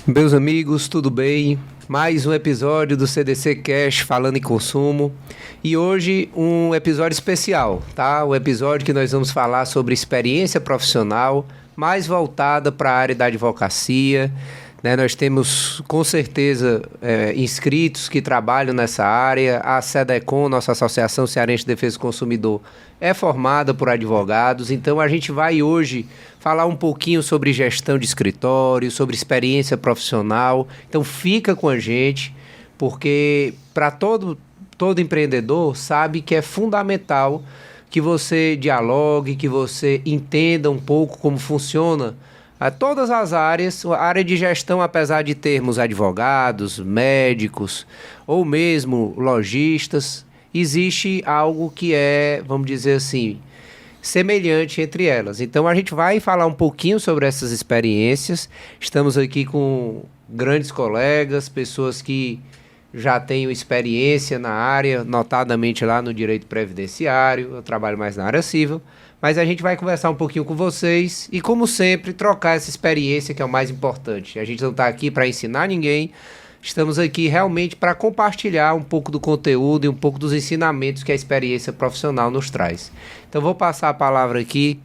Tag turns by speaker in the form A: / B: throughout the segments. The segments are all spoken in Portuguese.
A: Meus amigos, tudo bem? Mais um episódio do CDC Cash falando em consumo. E hoje um episódio especial, tá? O episódio que nós vamos falar sobre experiência profissional, mais voltada para a área da advocacia, né? Nós temos com certeza inscritos que trabalham nessa área. A SEDECON, nossa Associação Cearense de Defesa do Consumidor, é formada por advogados. Então a gente vai hoje falar um pouquinho sobre gestão de escritório, sobre experiência profissional. Então fica com a gente, porque para todo empreendedor sabe que é fundamental que você dialogue, que você entenda um pouco como funciona todas as áreas. A área de gestão, apesar de termos advogados, médicos ou mesmo lojistas, existe algo que é, vamos dizer assim, semelhante entre elas. Então a gente vai falar um pouquinho sobre essas experiências. Estamos aqui com grandes colegas, pessoas que já têm experiência na área, notadamente lá no direito previdenciário. Eu trabalho mais na área civil, mas a gente vai conversar um pouquinho com vocês e, como sempre, trocar essa experiência, que é o mais importante. A gente não está aqui para ensinar ninguém, estamos aqui realmente para compartilhar um pouco do conteúdo e um pouco dos ensinamentos que a experiência profissional nos traz. Então vou passar a palavra aqui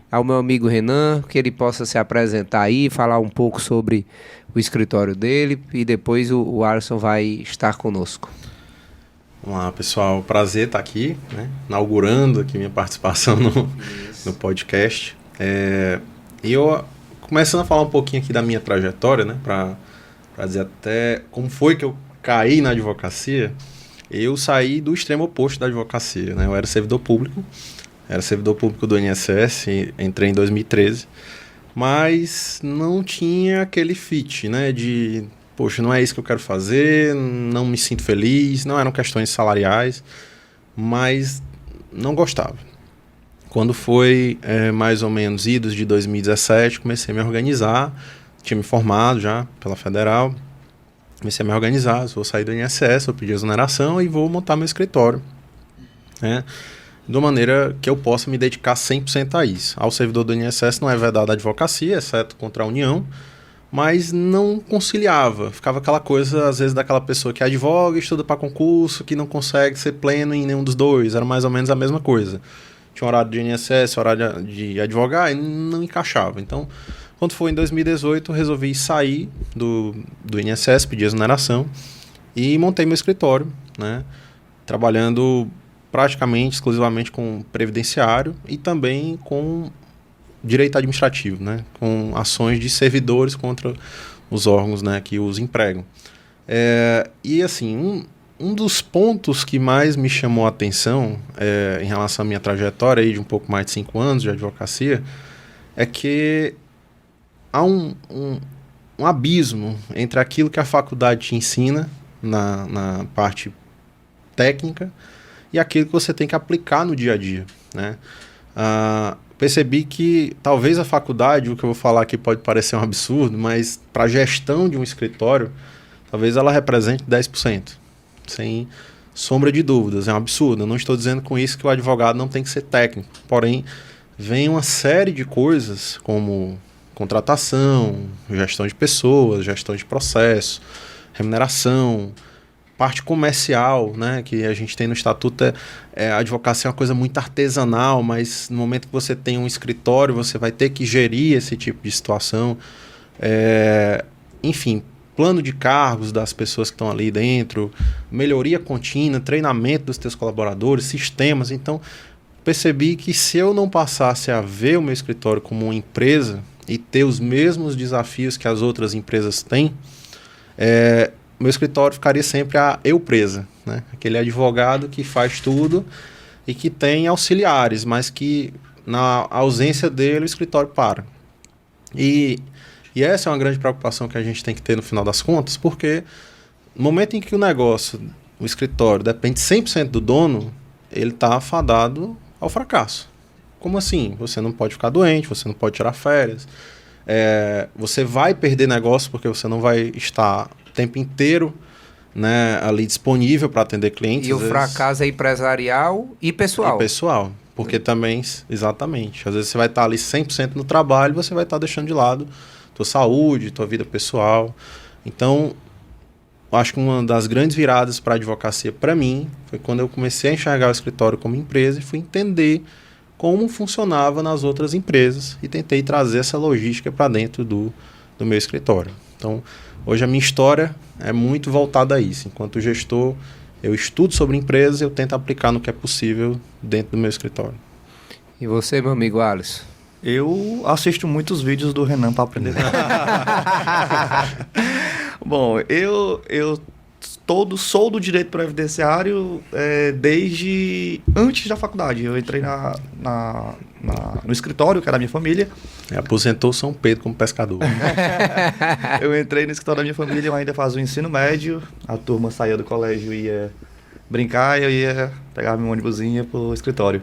A: ao meu amigo Renan, que ele possa se apresentar aí, falar um pouco sobre o escritório dele, e depois o Alisson vai estar conosco.
B: Vamos lá, pessoal, prazer estar aqui, né? Inaugurando aqui minha participação no podcast. E eu, começando a falar um pouquinho aqui da minha trajetória, né? Para dizer até como foi que eu caí na advocacia. Eu saí do extremo oposto da advocacia, né? Eu era servidor público do INSS, entrei em 2013, mas não tinha aquele fit, né? De, poxa, não é isso que eu quero fazer, não me sinto feliz, não eram questões salariais, mas não gostava. Quando foi mais ou menos idos de 2017, comecei a me organizar, tinha me formado já pela Federal, comecei a me organizar, vou sair do INSS, vou pedir exoneração e vou montar meu escritório, né? De uma maneira que eu possa me dedicar 100% a isso. Ao servidor do INSS não é vedada a advocacia, exceto contra a União, mas não conciliava. Ficava aquela coisa, às vezes, daquela pessoa que advoga, estuda para concurso, que não consegue ser pleno em nenhum dos dois. Era mais ou menos a mesma coisa. Tinha um horário de INSS, horário de advogar, e não encaixava. Então, quando foi em 2018, resolvi sair do INSS, pedir exoneração, e montei meu escritório, né? Trabalhando praticamente, exclusivamente com previdenciário e também com direito administrativo, né? Com ações de servidores contra os órgãos, né, que os empregam. E assim, um dos pontos que mais me chamou a atenção em relação à minha trajetória aí de um pouco mais de 5 anos de advocacia é que há um abismo entre aquilo que a faculdade te ensina na parte técnica e aquilo que você tem que aplicar no dia a dia, né? Percebi que talvez a faculdade, o que eu vou falar aqui pode parecer um absurdo, mas para a gestão de um escritório, talvez ela represente 10%, sem sombra de dúvidas. É um absurdo. Eu não estou dizendo com isso que o advogado não tem que ser técnico, porém, vem uma série de coisas como contratação, gestão de pessoas, gestão de processo, remuneração, parte comercial, né, que a gente tem no estatuto. A advocacia é uma coisa muito artesanal, mas no momento que você tem um escritório, você vai ter que gerir esse tipo de situação. Enfim, plano de cargos das pessoas que estão ali dentro, melhoria contínua, treinamento dos teus colaboradores, sistemas. Então, percebi que se eu não passasse a ver o meu escritório como uma empresa e ter os mesmos desafios que as outras empresas têm, meu escritório ficaria sempre a eu presa, né? Aquele advogado que faz tudo e que tem auxiliares, mas que na ausência dele o escritório para. E essa é uma grande preocupação que a gente tem que ter no final das contas, porque no momento em que o escritório depende 100% do dono, ele está afadado ao fracasso. Como assim? Você não pode ficar doente, você não pode tirar férias, você vai perder negócio porque você não vai estar tempo inteiro, né, ali disponível para atender clientes.
A: E o fracasso é empresarial e pessoal.
B: E pessoal, porque também, exatamente, às vezes você vai estar ali 100% no trabalho, você vai estar deixando de lado tua saúde, tua vida pessoal. Então, eu acho que uma das grandes viradas para a advocacia para mim foi quando eu comecei a enxergar o escritório como empresa e fui entender como funcionava nas outras empresas e tentei trazer essa logística para dentro do meu escritório. Então, hoje a minha história é muito voltada a isso. Enquanto gestor, eu estudo sobre empresas e eu tento aplicar no que é possível dentro do meu escritório.
A: E você, meu amigo Alisson?
C: Eu assisto muitos vídeos do Renan para aprender. Bom, eu sou do direito previdenciário desde antes da faculdade. Eu entrei no escritório, que era da minha família.
B: Aposentou São Pedro como pescador.
C: Eu entrei no escritório da minha família, eu ainda fazia o ensino médio. A turma saía do colégio e ia brincar, eu ia pegar meu ônibusinho pro escritório.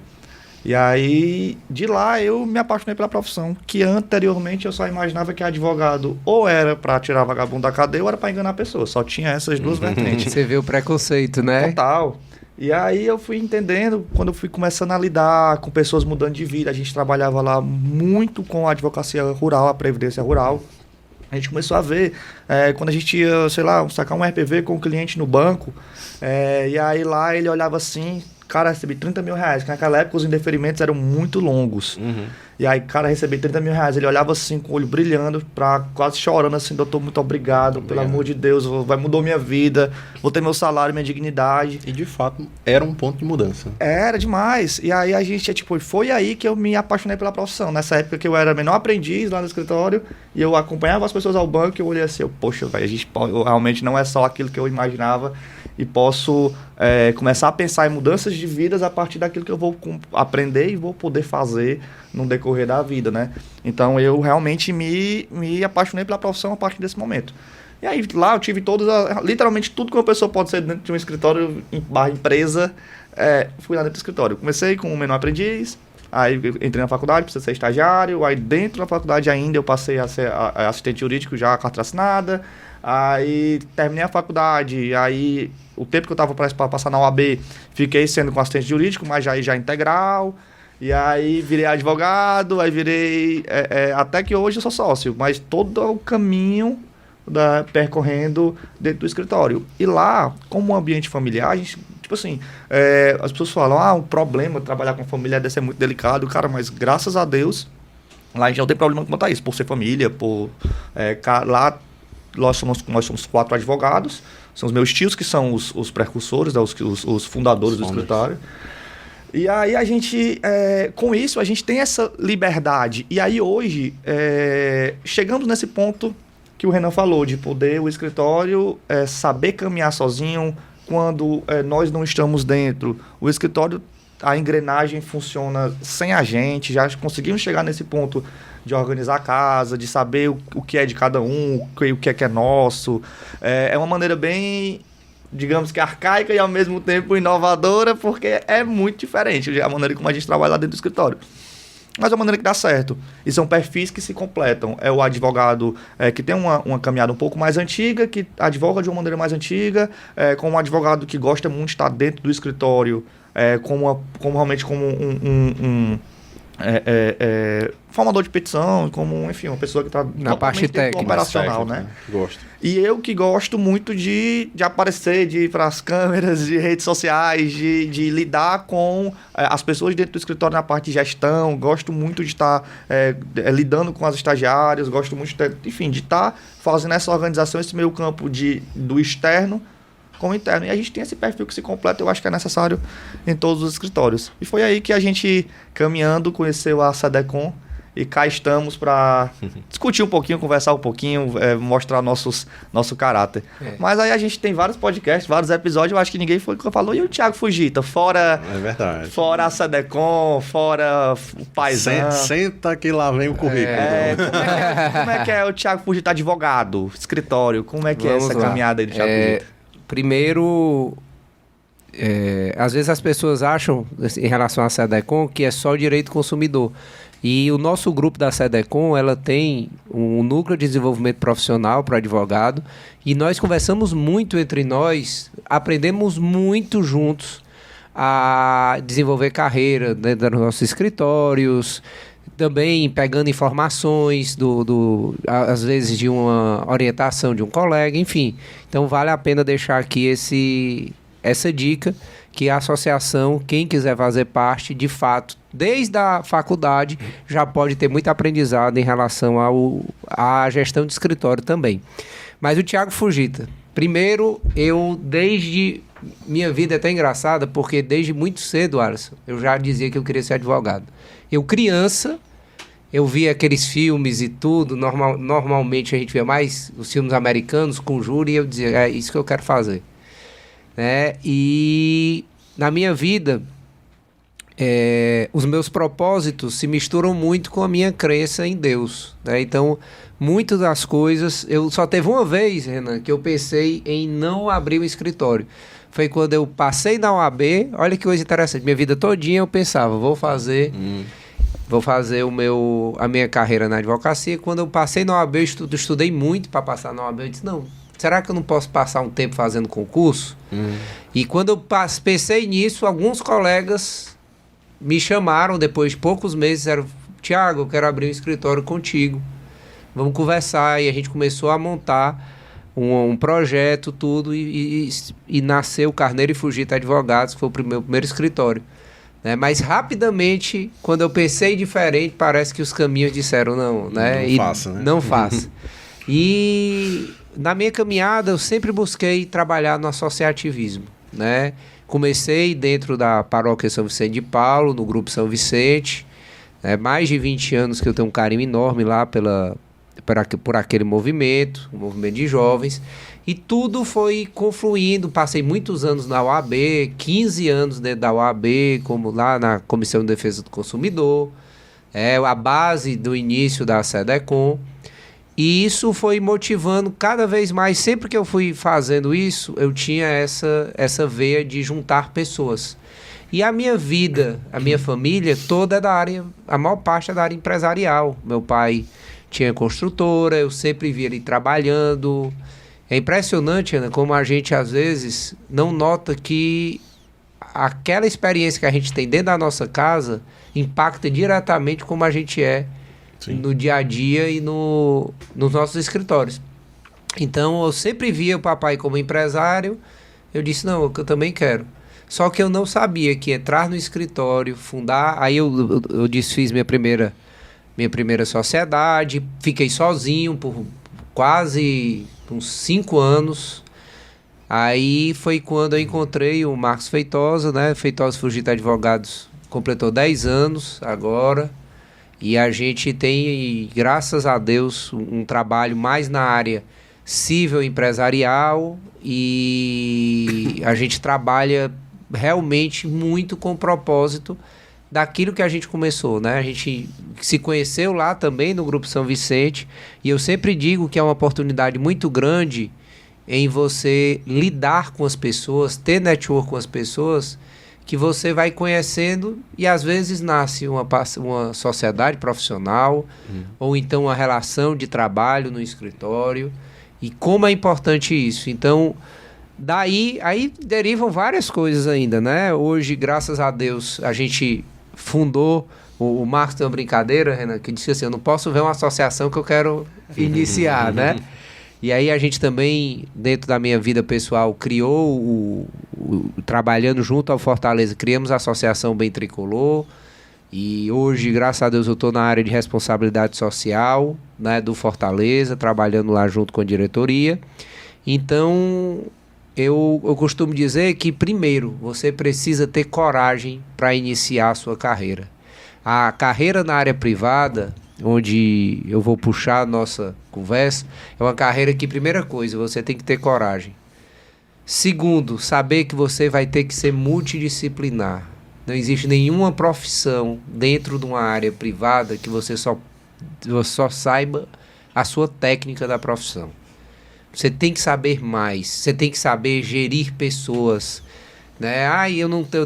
C: E aí, de lá, eu me apaixonei pela profissão, que anteriormente eu só imaginava que advogado ou era para tirar vagabundo da cadeia ou era para enganar a pessoa. Só tinha essas duas vertentes.
A: Você vê o preconceito, né?
C: Total. E aí eu fui entendendo, quando eu fui começando a lidar com pessoas mudando de vida, a gente trabalhava lá muito com a advocacia rural, a previdência rural. A gente começou a ver, quando a gente ia, sei lá, sacar um RPV com o cliente no banco, e aí lá ele olhava assim... Cara, recebi 30 mil reais, que naquela época os indeferimentos eram muito longos. E aí, cara, recebi 30 mil reais. Ele olhava assim, com o olho brilhando, quase chorando assim, doutor, muito obrigado, pelo amor de Deus, mudou minha vida, vou ter meu salário, minha dignidade.
B: E de fato, era um ponto de mudança.
C: Era demais. E aí a gente, foi aí que eu me apaixonei pela profissão. Nessa época que eu era menor aprendiz lá no escritório, e eu acompanhava as pessoas ao banco, e eu olhei assim, poxa, velho, realmente não é só aquilo que eu imaginava, e posso começar a pensar em mudanças de vidas a partir daquilo que eu vou aprender e vou poder fazer no decorrer da vida, né? Então eu realmente me apaixonei pela profissão a partir desse momento. E aí lá eu tive literalmente tudo que uma pessoa pode ser dentro de um escritório barra empresa, fui lá dentro do escritório. Comecei com um menor aprendiz, aí entrei na faculdade, precisei ser estagiário, aí dentro da faculdade ainda eu passei a ser assistente jurídico já, carteira assinada. Aí terminei a faculdade, aí o tempo que eu estava para passar na OAB, fiquei sendo com assistente jurídico, mas já integral. E aí virei advogado, aí virei... até que hoje eu sou sócio, mas todo o caminho percorrendo dentro do escritório. E lá, como um ambiente familiar, a gente... Tipo assim, as pessoas falam, o problema de trabalhar com família deve ser muito delicado. Cara, mas graças a Deus, lá a gente não tem problema quanto a isso, por ser família, lá... Nós somos 4 advogados, são os meus tios que são os precursores, né, os fundadores do escritório. E aí a gente, com isso, a gente tem essa liberdade. E aí hoje, chegamos nesse ponto que o Renan falou, de poder o escritório saber caminhar sozinho quando nós não estamos dentro. O escritório, a engrenagem funciona sem a gente, já conseguimos chegar nesse ponto de organizar a casa, de saber o que é de cada um, o que é nosso. É uma maneira bem, digamos que arcaica e ao mesmo tempo inovadora, porque é muito diferente a maneira como a gente trabalha lá dentro do escritório. Mas é uma maneira que dá certo. E são perfis que se completam. É o advogado que tem uma caminhada um pouco mais antiga, que advoga de uma maneira mais antiga, com um advogado que gosta muito de estar dentro do escritório, realmente como um formador de petição, como, enfim, uma pessoa que está
A: na parte técnica,
C: operacional, né?
B: Gosto.
C: E eu que gosto muito de aparecer, de ir para as câmeras, de redes sociais, de lidar com as pessoas dentro do escritório na parte de gestão, gosto muito de estar lidando com as estagiárias, gosto muito de estar fazendo essa organização, esse meio campo do externo com o interno. E a gente tem esse perfil que se completa, eu acho que é necessário em todos os escritórios. E foi aí que a gente, caminhando, conheceu a SEDECOM e cá estamos para discutir um pouquinho, conversar um pouquinho, mostrar nosso caráter. Mas aí a gente tem vários podcasts, vários episódios, eu acho que ninguém falou. E o Thiago Fugita, fora a SEDECOM, fora o Paizão.
B: Senta que lá vem o currículo.
C: Como é que é o Thiago Fugita advogado, escritório? Como é que é essa caminhada aí do Thiago Fugita?
A: Primeiro, às vezes as pessoas acham, em relação à SEDECOM, que é só o direito consumidor. E o nosso grupo da SEDECOM, ela tem um núcleo de desenvolvimento profissional para advogado, e nós conversamos muito entre nós, aprendemos muito juntos a desenvolver carreira dentro dos nossos escritórios, também pegando informações às vezes de uma orientação de um colega, enfim. Então vale a pena deixar aqui essa dica, que a associação, quem quiser fazer parte, de fato, desde a faculdade, já pode ter muito aprendizado em relação à gestão de escritório também. Mas o Thiago Fujita, primeiro, minha vida é até engraçada, porque desde muito cedo, Alisson, eu já dizia que eu queria ser advogado. Eu criança, eu via aqueles filmes e tudo, normalmente a gente via mais os filmes americanos com júri, e eu dizia, é isso que eu quero fazer. Né? E na minha vida, os meus propósitos se misturam muito com a minha crença em Deus. Né? Então, muitas das coisas... Eu só teve uma vez, Renan, que eu pensei em não abrir um escritório. Foi quando eu passei na OAB. Olha que coisa interessante. Minha vida todinha eu pensava, vou fazer a minha carreira na advocacia. Quando eu passei na OAB, eu estudei muito para passar na OAB. Eu disse, não, será que eu não posso passar um tempo fazendo concurso? E quando eu pensei nisso, alguns colegas me chamaram depois de poucos meses, disseram, Thiago, eu quero abrir um escritório contigo. Vamos conversar. E a gente começou a montar um projeto, tudo, e nasceu o Carneiro e Fujita Advogados, que foi o meu primeiro escritório. Né? Mas rapidamente, quando eu pensei diferente, parece que os caminhos disseram não, né?
B: Não faça, né?
A: Não faça. E na minha caminhada, eu sempre busquei trabalhar no associativismo, né? Comecei dentro da paróquia São Vicente de Paulo, no Grupo São Vicente, né? Mais de 20 anos que eu tenho um carinho enorme lá por aquele movimento, o movimento de jovens, e tudo foi confluindo. Passei muitos anos na OAB, 15 anos dentro da OAB, como lá na Comissão de Defesa do Consumidor, a base do início da SEDECOM, e isso foi motivando cada vez mais. Sempre que eu fui fazendo isso, eu tinha essa veia de juntar pessoas. E a minha vida, a minha família, toda é da área, a maior parte é da área empresarial. Meu pai tinha construtora, eu sempre vi ele trabalhando. É impressionante, Ana, como a gente às vezes não nota que aquela experiência que a gente tem dentro da nossa casa impacta diretamente como a gente é no dia a dia e nos nossos escritórios. Então eu sempre via o papai como empresário, eu disse, não, eu também quero. Só que eu não sabia que entrar no escritório, fundar, aí eu desfiz minha primeira sociedade, fiquei sozinho por quase uns 5 anos. Aí foi quando eu encontrei o Marcos Feitosa, né? Feitosa Fujita Advogados completou 10 anos agora. E a gente tem, graças a Deus, um trabalho mais na área civil empresarial, e a gente trabalha realmente muito com o propósito daquilo que a gente começou, né? A gente se conheceu lá também no Grupo São Vicente, e eu sempre digo que é uma oportunidade muito grande em você lidar com as pessoas, ter network com as pessoas, que você vai conhecendo, e às vezes nasce uma sociedade profissional, ou então uma relação de trabalho no escritório, e como é importante isso. Então, aí derivam várias coisas ainda, né? Hoje, graças a Deus, a gente fundou, o Marcos tem uma brincadeira, Renan, que disse assim, eu não posso ver uma associação que eu quero iniciar, né? E aí a gente também, dentro da minha vida pessoal, criou, trabalhando junto ao Fortaleza, criamos a Associação Bem Tricolor, e hoje, graças a Deus, eu estou na área de responsabilidade social, né, do Fortaleza, trabalhando lá junto com a diretoria. Então, eu costumo dizer que, primeiro, você precisa ter coragem para iniciar a sua carreira. A carreira na área privada, onde eu vou puxar a nossa conversa, é uma carreira que, primeira coisa, você tem que ter coragem. Segundo, saber que você vai ter que ser multidisciplinar. Não existe nenhuma profissão dentro de uma área privada que você só saiba a sua técnica da profissão. Você tem que saber mais, você tem que saber gerir pessoas, né?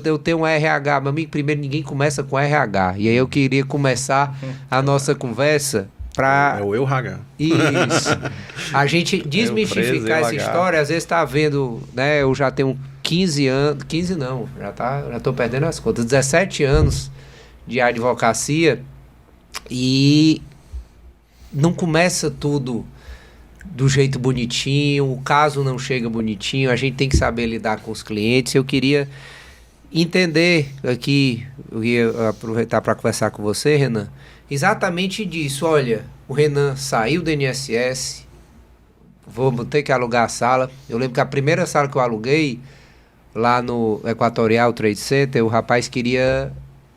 A: Eu tenho um RH, meu amigo, primeiro ninguém começa com RH. E aí eu queria começar a nossa conversa para...
B: É o RH.
A: Isso. A gente desmistificar essa história, às vezes está vendo, né? Eu já tenho 15 anos, 15 não, já estou perdendo as contas, 17 anos de advocacia, E não começa tudo do jeito bonitinho, o caso não chega bonitinho, a gente tem que saber lidar com os clientes. Eu queria entender aqui, eu ia aproveitar para conversar com você, Renan, exatamente disso. Olha, o Renan saiu do INSS, vou ter que alugar a sala. Eu lembro que a primeira sala que eu aluguei, lá no Equatorial Trade Center, o rapaz queria,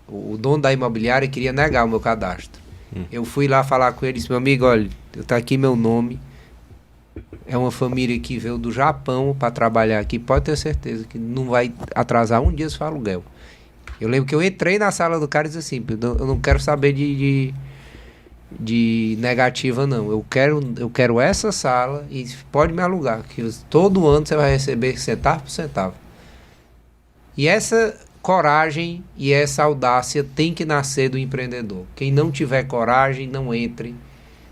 A: o dono da imobiliária queria negar o meu cadastro. Eu fui lá falar com ele e disse, meu amigo, olha, tá aqui meu nome, é uma família que veio do Japão para trabalhar aqui, pode ter certeza que não vai atrasar um dia seu aluguel. Eu lembro que eu entrei na sala do cara e disse assim, eu não quero saber de negativa não, eu quero essa sala e pode me alugar, que todo ano você vai receber centavo por centavo. E essa coragem e essa audácia tem que nascer do empreendedor. Quem não tiver coragem, não entre,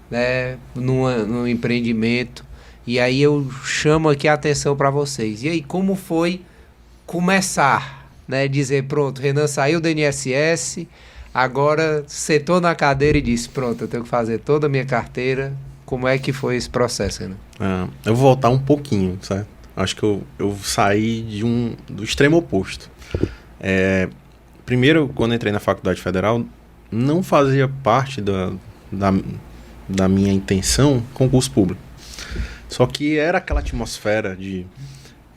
A: né, num empreendimento. E aí eu chamo aqui a atenção para vocês. E aí, como foi começar, né? Dizer, pronto, Renan saiu do INSS, agora sentou na cadeira e disse, pronto, eu tenho que fazer toda a minha carteira. Como é que foi esse processo, Renan?
B: Eu vou voltar um pouquinho, certo? Acho que eu saí do extremo oposto. Primeiro, quando entrei na Faculdade Federal, não fazia parte da minha intenção concurso público. Só que era aquela atmosfera de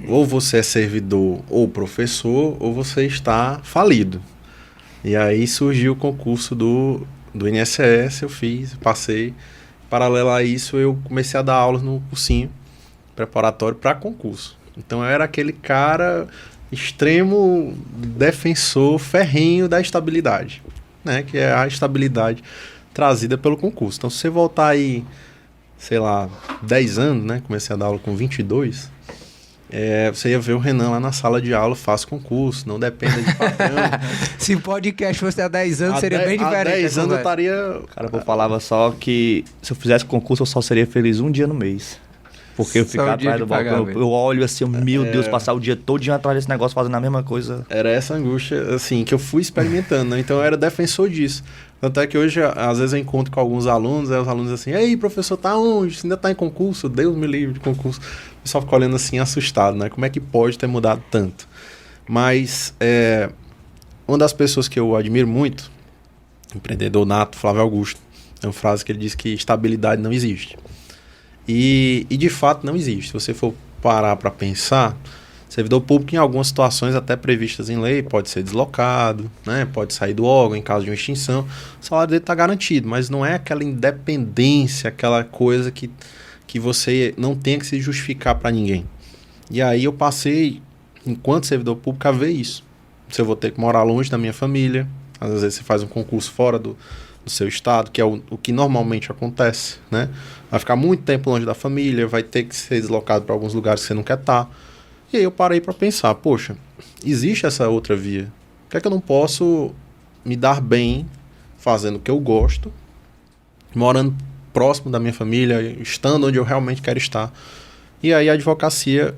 B: ou você é servidor ou professor, ou você está falido. E aí surgiu o concurso do INSS, eu fiz, passei. Paralelo a isso, eu comecei a dar aulas no cursinho preparatório para concurso. Então eu era aquele cara extremo defensor ferrenho da estabilidade, né? Que é a estabilidade trazida pelo concurso. Então se você voltar aí, sei lá, 10 anos, né? Comecei a dar aula com 22, você ia ver o Renan lá na sala de aula, faz concurso, não dependa de patrão.
A: Se podcast fosse há 10 anos, seria bem diferente.
B: Há 10 anos eu estaria...
C: Cara, eu falava só que se eu fizesse concurso, eu só seria feliz um dia no mês. Porque eu ficar atrás do balcão, eu olho assim, meu Deus, passar o dia todinho atrás desse negócio fazendo a mesma coisa.
B: Era essa angústia, assim, que eu fui experimentando, né? Então eu era defensor disso. Tanto é que hoje, às vezes eu encontro com alguns alunos, aí os alunos assim, ei, professor, tá onde? Você ainda tá em concurso? Deus me livre de concurso. O pessoal fica olhando assim, assustado, né? Como é que pode ter mudado tanto? Mas, uma das pessoas que eu admiro muito, empreendedor nato, Flávio Augusto, é uma frase que ele diz que estabilidade não existe. E de fato não existe. Se você for parar para pensar, servidor público em algumas situações até previstas em lei pode ser deslocado, né? Pode sair do órgão em caso de uma extinção, o salário dele está garantido, mas não é aquela independência, aquela coisa que você não tem que se justificar para ninguém. E aí eu passei, enquanto servidor público, a ver isso. Se eu vou ter que morar longe da minha família, às vezes você faz um concurso fora do seu estado, que é o que normalmente acontece, né? Vai ficar muito tempo longe da família, vai ter que ser deslocado para alguns lugares que você não quer estar. E aí eu parei para pensar, poxa, existe essa outra via. Por que é que eu não posso me dar bem fazendo o que eu gosto, morando próximo da minha família, estando onde eu realmente quero estar? E aí a advocacia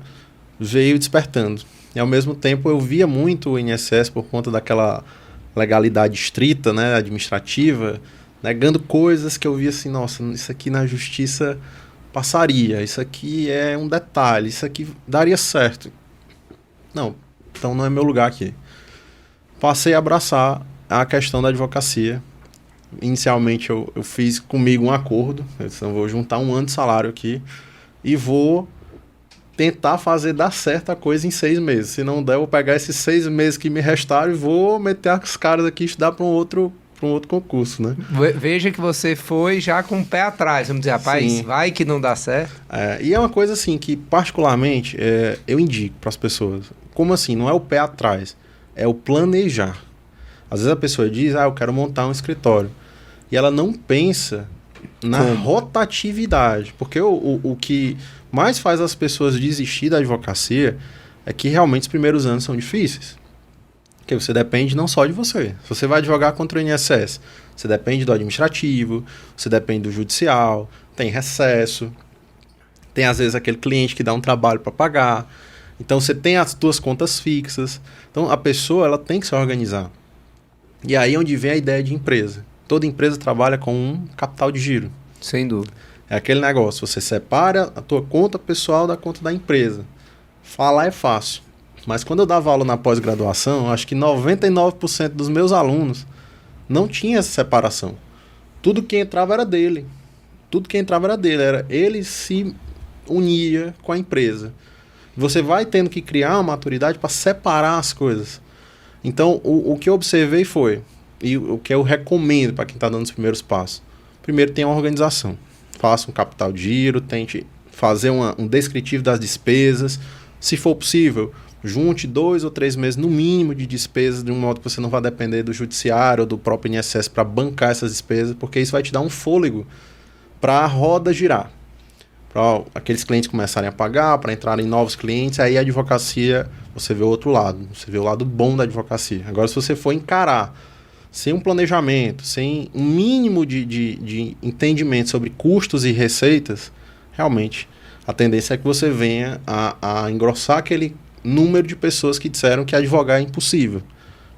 B: veio despertando. E ao mesmo tempo eu via muito o INSS por conta daquela legalidade estrita, né, administrativa, negando coisas que eu via assim, nossa, isso aqui na justiça passaria, isso aqui é um detalhe, isso aqui daria certo. Não, então não é meu lugar aqui. Passei a abraçar a questão da advocacia. Inicialmente eu fiz comigo um acordo, eu disse, eu vou juntar 1 ano de salário aqui e vou tentar fazer dar certo a coisa em 6 meses. Se não der, eu vou pegar esses 6 meses que me restaram e vou meter as caras aqui e estudar para um outro concurso, né?
A: Veja que você foi já com o pé atrás, vamos dizer, rapaz, sim, vai que não dá certo.
B: E é uma coisa assim que particularmente eu indico para as pessoas. Como assim? Não é o pé atrás, é o planejar. Às vezes a pessoa diz, eu quero montar um escritório. E ela não pensa na rotatividade, porque o que mais faz as pessoas desistir da advocacia é que realmente os primeiros anos são difíceis. Porque você depende não só de você. Se você vai advogar contra o INSS, você depende do administrativo, você depende do judicial, tem recesso, tem às vezes aquele cliente que dá um trabalho para pagar. Então você tem as suas contas fixas. Então a pessoa ela tem que se organizar. E aí é onde vem a ideia de empresa. toda empresa trabalha com um capital de giro.
A: Sem dúvida.
B: É aquele negócio, você separa a tua conta pessoal da conta da empresa. Falar é fácil. Mas quando eu dava aula na pós-graduação, acho que 99% dos meus alunos não tinha essa separação. Tudo que entrava era dele. Ele se unia com a empresa. Você vai tendo que criar uma maturidade para separar as coisas. Então, o que eu observei foi, e o que eu recomendo para quem está dando os primeiros passos, primeiro, tenha uma organização. Faça um capital de giro, tente fazer um descritivo das despesas. Se for possível, junte 2 ou 3 meses no mínimo de despesas, de um modo que você não vai depender do judiciário ou do próprio INSS para bancar essas despesas, porque isso vai te dar um fôlego para a roda girar. Para aqueles clientes começarem a pagar, para entrarem novos clientes, aí a advocacia, você vê o outro lado, você vê o lado bom da advocacia. Agora, se você for encarar sem um planejamento, sem um mínimo de entendimento sobre custos e receitas, realmente a tendência é que você venha a engrossar aquele número de pessoas que disseram que advogar é impossível,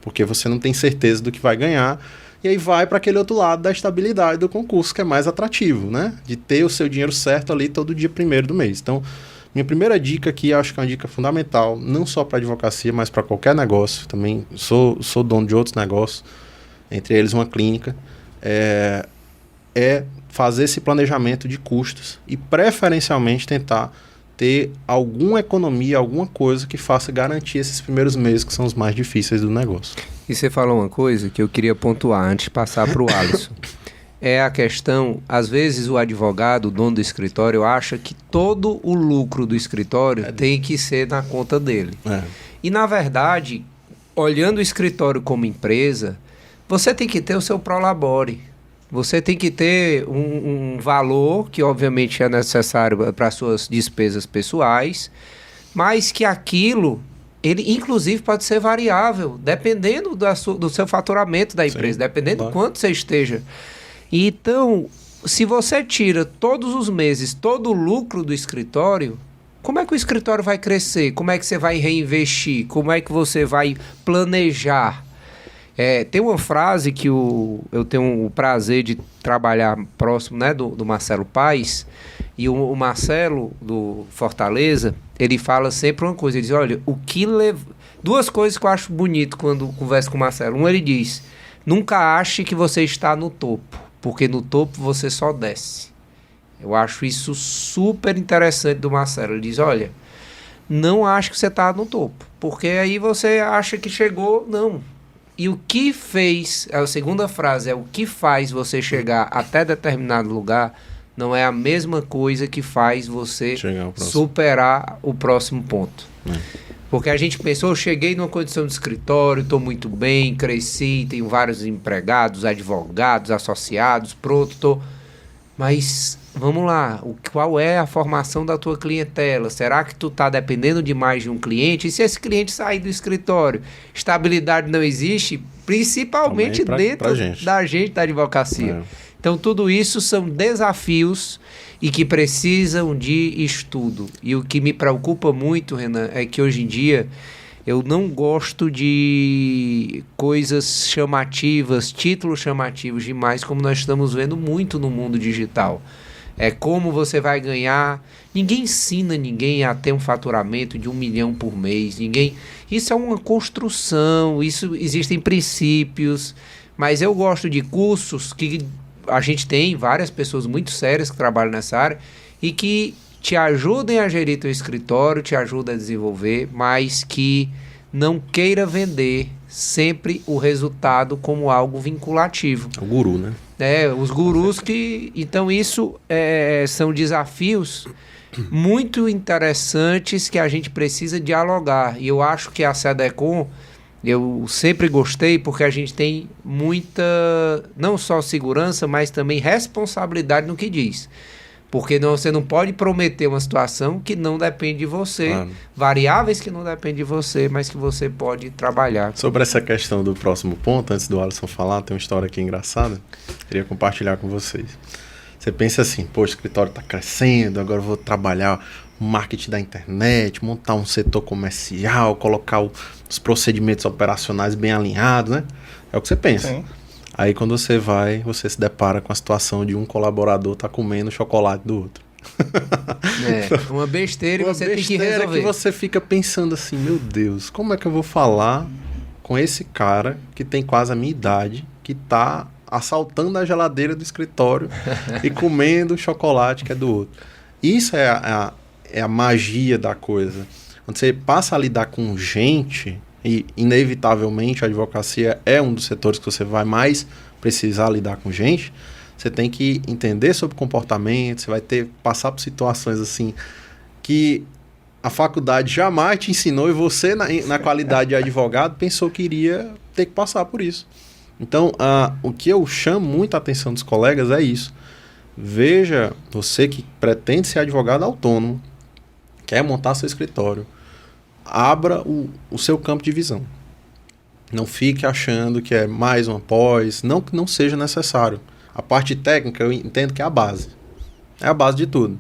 B: porque você não tem certeza do que vai ganhar, e aí vai para aquele outro lado da estabilidade do concurso, que é mais atrativo, né? De ter o seu dinheiro certo ali todo dia 1º do mês. Então, minha primeira dica aqui, acho que é uma dica fundamental, não só para advocacia, mas para qualquer negócio. Também sou dono de outros negócios, entre eles uma clínica, é fazer esse planejamento de custos e preferencialmente tentar ter alguma economia, alguma coisa que faça garantir esses primeiros meses que são os mais difíceis do negócio.
A: E você falou uma coisa que eu queria pontuar antes de passar para o Alisson. É a questão, às vezes o advogado, o dono do escritório, acha que todo o lucro do escritório tem que ser na conta dele. E na verdade, olhando o escritório como empresa, você tem que ter o seu prolabore. Você tem que ter um valor que obviamente é necessário para suas despesas pessoais, mas que aquilo, ele inclusive pode ser variável, dependendo do seu faturamento da empresa, sim, dependendo do quanto você esteja. Então, se você tira todos os meses todo o lucro do escritório, como é que o escritório vai crescer? Como é que você vai reinvestir? Como é que você vai planejar? Tem uma frase que eu tenho o prazer de trabalhar próximo, né, do Marcelo Paes, e o Marcelo, do Fortaleza, ele fala sempre uma coisa, ele diz, olha, duas coisas que eu acho bonito quando converso com o Marcelo. Um, ele diz, nunca ache que você está no topo, porque no topo você só desce. Eu acho isso super interessante do Marcelo. Ele diz, olha, não ache que você está no topo, porque aí você acha que chegou, não. E o que fez, a segunda frase, o que faz você chegar até determinado lugar, não é a mesma coisa que faz você superar o próximo ponto. Porque a gente pensou, eu cheguei numa condição de escritório, estou muito bem, cresci, tenho vários empregados, advogados, associados, pronto, estou... Mas, vamos lá, qual é a formação da tua clientela? Será que tu está dependendo de mais de um cliente? E se esse cliente sair do escritório, estabilidade não existe, principalmente dentro da gente da advocacia. Então, tudo isso são desafios e que precisam de estudo. E o que me preocupa muito, Renan, é que hoje em dia eu não gosto de coisas chamativas, títulos chamativos demais, como nós estamos vendo muito no mundo digital. É como você vai ganhar. Ninguém ensina ninguém a ter um faturamento de 1 milhão por mês. Isso é uma construção, isso existem princípios. Mas eu gosto de cursos que a gente tem várias pessoas muito sérias que trabalham nessa área e que te ajudem a gerir teu escritório, te ajudem a desenvolver, mas que não queira vender sempre o resultado como algo vinculativo.
B: O guru, né?
A: Os gurus que... Então, isso são desafios muito interessantes que a gente precisa dialogar. E eu acho que a SEDECOM, eu sempre gostei porque a gente tem muita, não só segurança, mas também responsabilidade no que diz. Porque você não pode prometer uma situação que não depende de você, variáveis que não dependem de você, mas que você pode trabalhar.
B: Sobre essa questão do próximo ponto, antes do Alisson falar, tem uma história aqui engraçada, queria compartilhar com vocês. Você pensa assim, pô, o escritório está crescendo, agora eu vou trabalhar marketing da internet, montar um setor comercial, colocar os procedimentos operacionais bem alinhados, né? É o que você pensa. Sim. Aí quando você vai, você se depara com a situação de um colaborador tá comendo chocolate do outro.
A: Uma besteira e
B: Uma
A: você tem que
B: besteira
A: resolver.
B: que você fica pensando assim, meu Deus, como é que eu vou falar com esse cara que tem quase a minha idade, que tá assaltando a geladeira do escritório e comendo o chocolate que é do outro. Isso é a magia da coisa. Quando você passa a lidar com gente, e inevitavelmente a advocacia é um dos setores que você vai mais precisar lidar com gente, você tem que entender sobre comportamento, você vai passar por situações assim que a faculdade jamais te ensinou e você, na qualidade de advogado, pensou que iria ter que passar por isso. Então, o que eu chamo muito a atenção dos colegas é isso. Veja, você que pretende ser advogado autônomo, quer montar seu escritório, abra o seu campo de visão. Não fique achando que é mais uma pós, não que não seja necessário. A parte técnica eu entendo que é a base. É a base de tudo.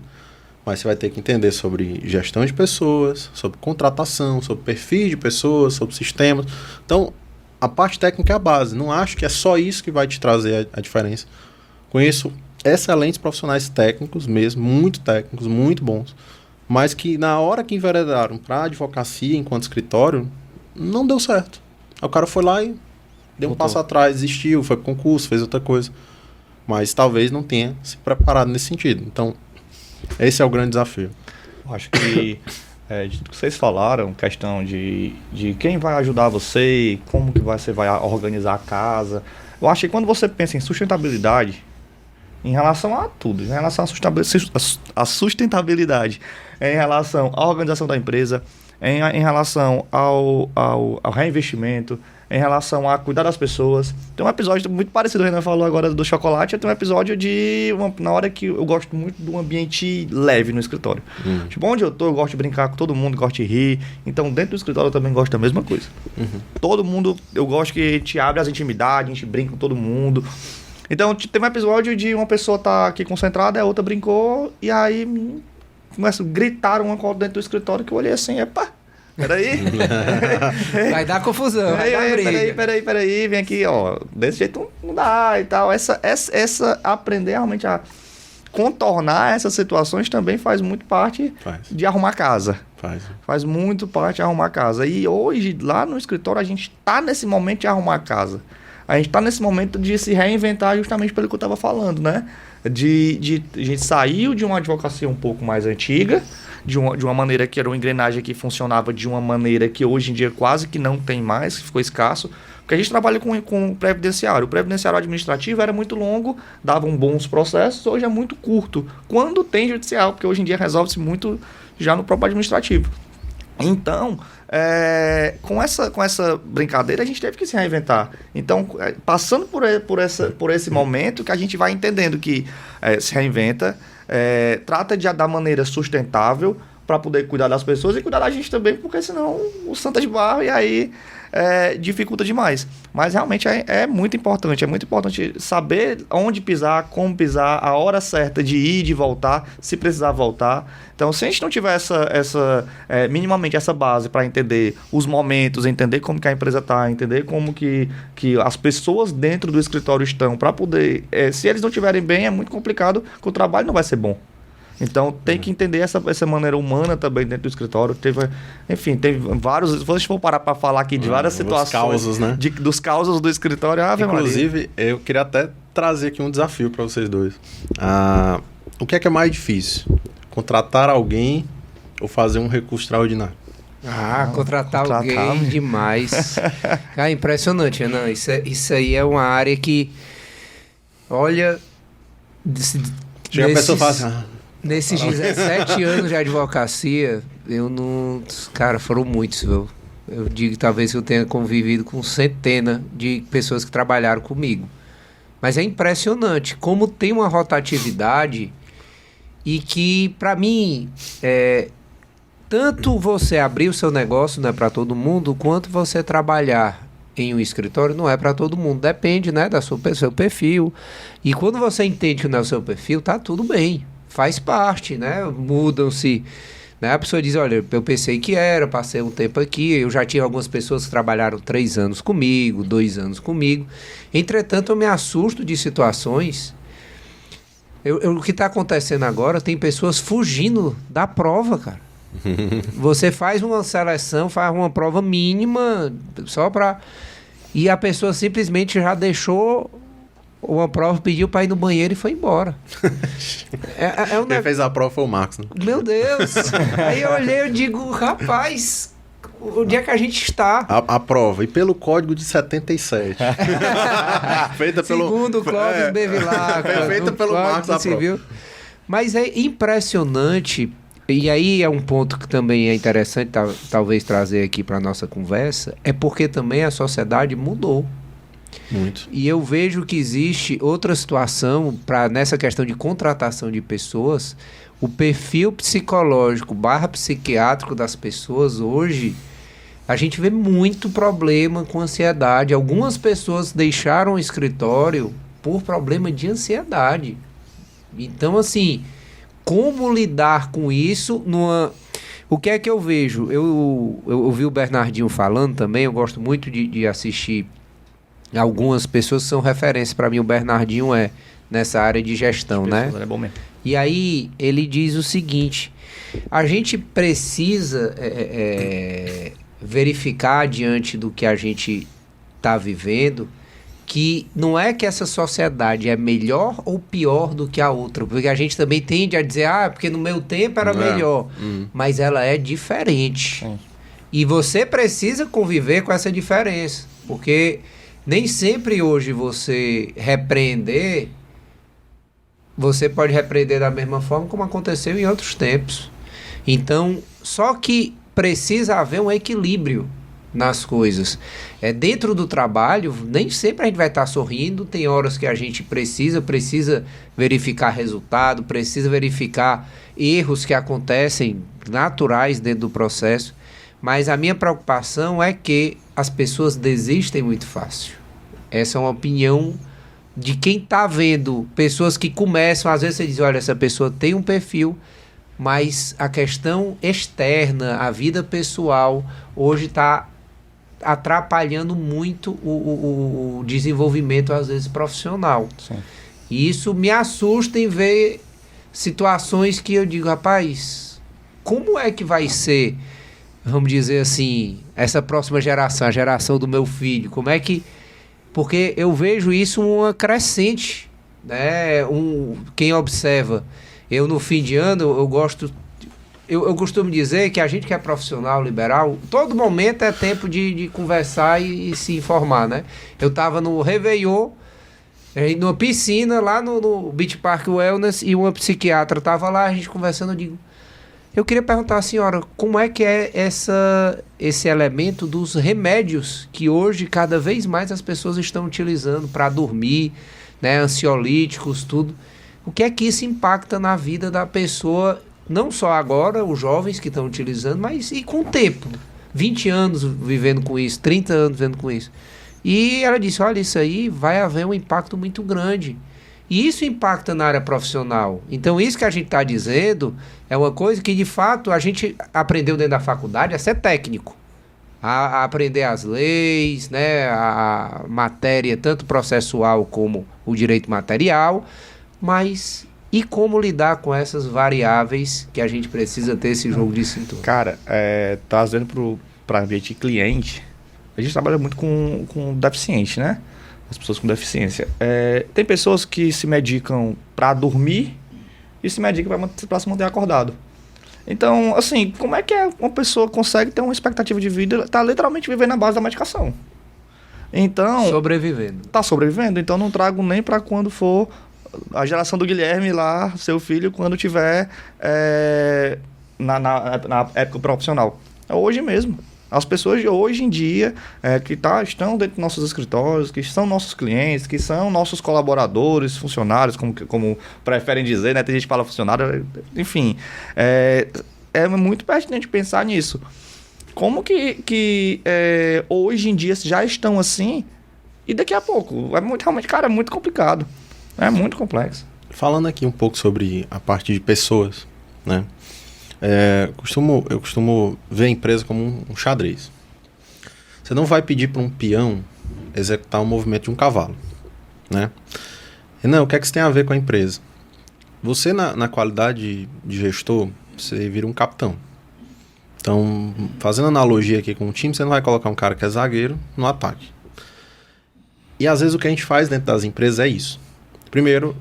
B: Mas você vai ter que entender sobre gestão de pessoas, sobre contratação, sobre perfis de pessoas, sobre sistemas. Então, a parte técnica é a base. Não acho que é só isso que vai te trazer a diferença. Conheço excelentes profissionais técnicos mesmo, muito técnicos, muito bons, mas que na hora que enveredaram para a advocacia enquanto escritório, não deu certo. Aí o cara foi lá e deu um passo atrás, desistiu, foi para concurso, fez outra coisa. Mas talvez não tenha se preparado nesse sentido. Então, esse é o grande desafio.
C: Eu acho que de tudo que vocês falaram, questão de quem vai ajudar você, como que você vai organizar a casa. Eu acho que quando você pensa em sustentabilidade, em relação a tudo, em relação à sustentabilidade, em relação à organização da empresa, em relação ao reinvestimento, em relação a cuidar das pessoas. Tem um episódio muito parecido, o Renan falou agora do chocolate, tem um episódio na hora que eu gosto muito de um ambiente leve no escritório. Tipo, onde eu tô, eu gosto de brincar com todo mundo, gosto de rir. Então, dentro do escritório eu também gosto da mesma coisa. Todo mundo, eu gosto que a gente abre as intimidades, a gente brinca com todo mundo. Então, teve um episódio de uma pessoa tá aqui concentrada, a outra brincou, e aí começam a gritar uma coisa dentro do escritório, que eu olhei assim, epa, peraí.
A: Vai dar confusão, vai dar briga.
C: Peraí, vem aqui, ó, desse jeito não dá e tal. Essa aprender realmente a contornar essas situações também faz muito parte de arrumar casa. Faz muito parte de arrumar casa. E hoje, lá no escritório, a gente tá nesse momento de arrumar casa. A gente está nesse momento de se reinventar justamente pelo que eu estava falando, né? A gente saiu de uma advocacia um pouco mais antiga, de uma maneira que era uma engrenagem que funcionava de uma maneira que hoje em dia quase que não tem mais, que ficou escasso, porque a gente trabalha com previdenciário. O previdenciário administrativo era muito longo, davam bons processos, hoje é muito curto. Quando tem judicial, porque hoje em dia resolve-se muito já no próprio administrativo. Então, com essa brincadeira, a gente teve que se reinventar. Então, passando por esse momento, que a gente vai entendendo que se reinventa, trata da maneira sustentável para poder cuidar das pessoas e cuidar da gente também, porque senão o santo é de barro e aí dificulta demais. Mas realmente é muito importante saber onde pisar, como pisar, a hora certa de ir e de voltar, se precisar voltar. Então, se a gente não tiver minimamente essa base para entender os momentos, entender como que a empresa está, entender como que as pessoas dentro do escritório estão, para poder... se eles não estiverem bem, é muito complicado, que o trabalho não vai ser bom. Então, tem que entender essa maneira humana também dentro do escritório. Teve vários... Se a gente for parar para falar aqui de várias situações...
B: Causos, né?
C: Dos causos do escritório...
B: Inclusive, eu queria até trazer aqui um desafio para vocês dois. O que é mais difícil? Contratar alguém ou fazer um recurso extraordinário?
A: Contratar alguém demais. É impressionante, Renan. Isso aí é uma área que... Olha...
B: Chega a pessoa e fala assim...
A: Nesses 17 anos de advocacia, eu não... Cara, foram muitos, viu? Eu digo talvez que eu tenha convivido com centenas de pessoas que trabalharam comigo. Mas é impressionante como tem uma rotatividade e que, para mim, tanto você abrir o seu negócio não é para todo mundo, quanto você trabalhar em um escritório não é para todo mundo. Depende, né, do seu perfil. E quando você entende que não é o seu perfil, tá tudo bem. Faz parte, né? Mudam-se Né? A pessoa diz, olha, eu pensei que era, passei um tempo aqui, eu já tive algumas pessoas que trabalharam 3 anos comigo, 2 anos comigo. Entretanto, eu me assusto de situações. O que está acontecendo agora, tem pessoas fugindo da prova, cara. Você faz uma seleção, faz uma prova mínima, só para... E a pessoa simplesmente já deixou uma prova, pediu para ir no banheiro e foi embora.
B: Quem fez a prova foi o Marcos, né?
A: Meu Deus! Aí eu olhei e digo, rapaz, onde é que a gente está?
B: A prova, e pelo código de 77. Feita pelo...
A: Segundo o Clóvis Bevilacqua.
B: Feita pelo Marcos a prova.
A: Mas é impressionante, e aí é um ponto que também é interessante talvez trazer aqui para a nossa conversa, é porque também a sociedade mudou.
B: Muito.
A: E eu vejo que existe outra situação nessa questão de contratação de pessoas. O perfil psicológico / psiquiátrico das pessoas hoje, a gente vê muito problema com ansiedade. Algumas pessoas deixaram o escritório por problema de ansiedade. Então, assim, como lidar com isso O que é que eu vejo? Eu ouvi o Bernardinho falando também, eu gosto muito de assistir algumas pessoas que são referência para mim. O Bernardinho é nessa área de gestão, né?
C: É bom mesmo.
A: E aí ele diz o seguinte: a gente precisa verificar diante do que a gente está vivendo que não é que essa sociedade é melhor ou pior do que a outra, porque a gente também tende a dizer, porque no meu tempo era melhor, mas ela é diferente. E você precisa conviver com essa diferença, porque nem sempre hoje você pode repreender da mesma forma como aconteceu em outros tempos. Então, só que precisa haver um equilíbrio nas coisas. Dentro do trabalho, nem sempre a gente vai estar sorrindo, tem horas que a gente precisa verificar resultado, precisa verificar erros que acontecem naturais dentro do processo, mas a minha preocupação é que as pessoas desistem muito fácil. Essa é uma opinião de quem está vendo pessoas que começam, às vezes você diz, olha, essa pessoa tem um perfil, mas a questão externa, a vida pessoal, hoje está atrapalhando muito o desenvolvimento, às vezes, profissional.
C: Sim.
A: E isso me assusta em ver situações que eu digo, rapaz, como é que vai ser, vamos dizer assim, essa próxima geração, a geração do meu filho, como é que... Porque eu vejo isso uma crescente, né? Quem observa, eu no fim de ano, eu costumo dizer que a gente que é profissional liberal, todo momento é tempo de conversar e se informar, né? Eu estava no Réveillon, numa piscina, lá no Beach Park Wellness, e uma psiquiatra estava lá, a gente conversando, eu queria perguntar à senhora, como é que é esse elemento dos remédios que hoje, cada vez mais, as pessoas estão utilizando para dormir, né, ansiolíticos, tudo. O que é que isso impacta na vida da pessoa, não só agora, os jovens que estão utilizando, mas e com o tempo. 20 anos vivendo com isso, 30 anos vivendo com isso. E ela disse, olha, isso aí vai haver um impacto muito grande. E isso impacta na área profissional. Então, isso que a gente está dizendo é uma coisa que, de fato, a gente aprendeu dentro da faculdade a ser técnico. A aprender as leis, né, a matéria, tanto processual como o direito material, mas e como lidar com essas variáveis que a gente precisa ter esse jogo de cintura?
C: Cara, trazendo para ambiente cliente, a gente trabalha muito com deficiente, né? As pessoas com deficiência. Tem pessoas que se medicam para dormir e se medicam para se manter acordado. Então, assim, como é que uma pessoa consegue ter uma expectativa de vida? Está literalmente vivendo na base da medicação. Então...
A: Sobrevivendo.
C: Está sobrevivendo. Então, não trago nem para quando for a geração do Guilherme lá, seu filho, quando tiver na época profissional. É hoje mesmo. As pessoas de hoje em dia que estão dentro dos nossos escritórios, que são nossos clientes, que são nossos colaboradores, funcionários, como preferem dizer, né? Tem gente que fala funcionário, enfim. É muito pertinente pensar nisso. Como que hoje em dia já estão assim e daqui a pouco? Realmente, cara, é muito complicado. É muito complexo.
B: Falando aqui um pouco sobre a parte de pessoas, né? Eu costumo ver a empresa como um xadrez. Você não vai pedir para um peão executar um movimento de um cavalo, né? E não, o que é que isso tem a ver com a empresa? Você, na qualidade de gestor, você vira um capitão. Então, fazendo analogia aqui com o time, você não vai colocar um cara que é zagueiro no ataque. E às vezes o que a gente faz dentro das empresas é isso. Primeiro,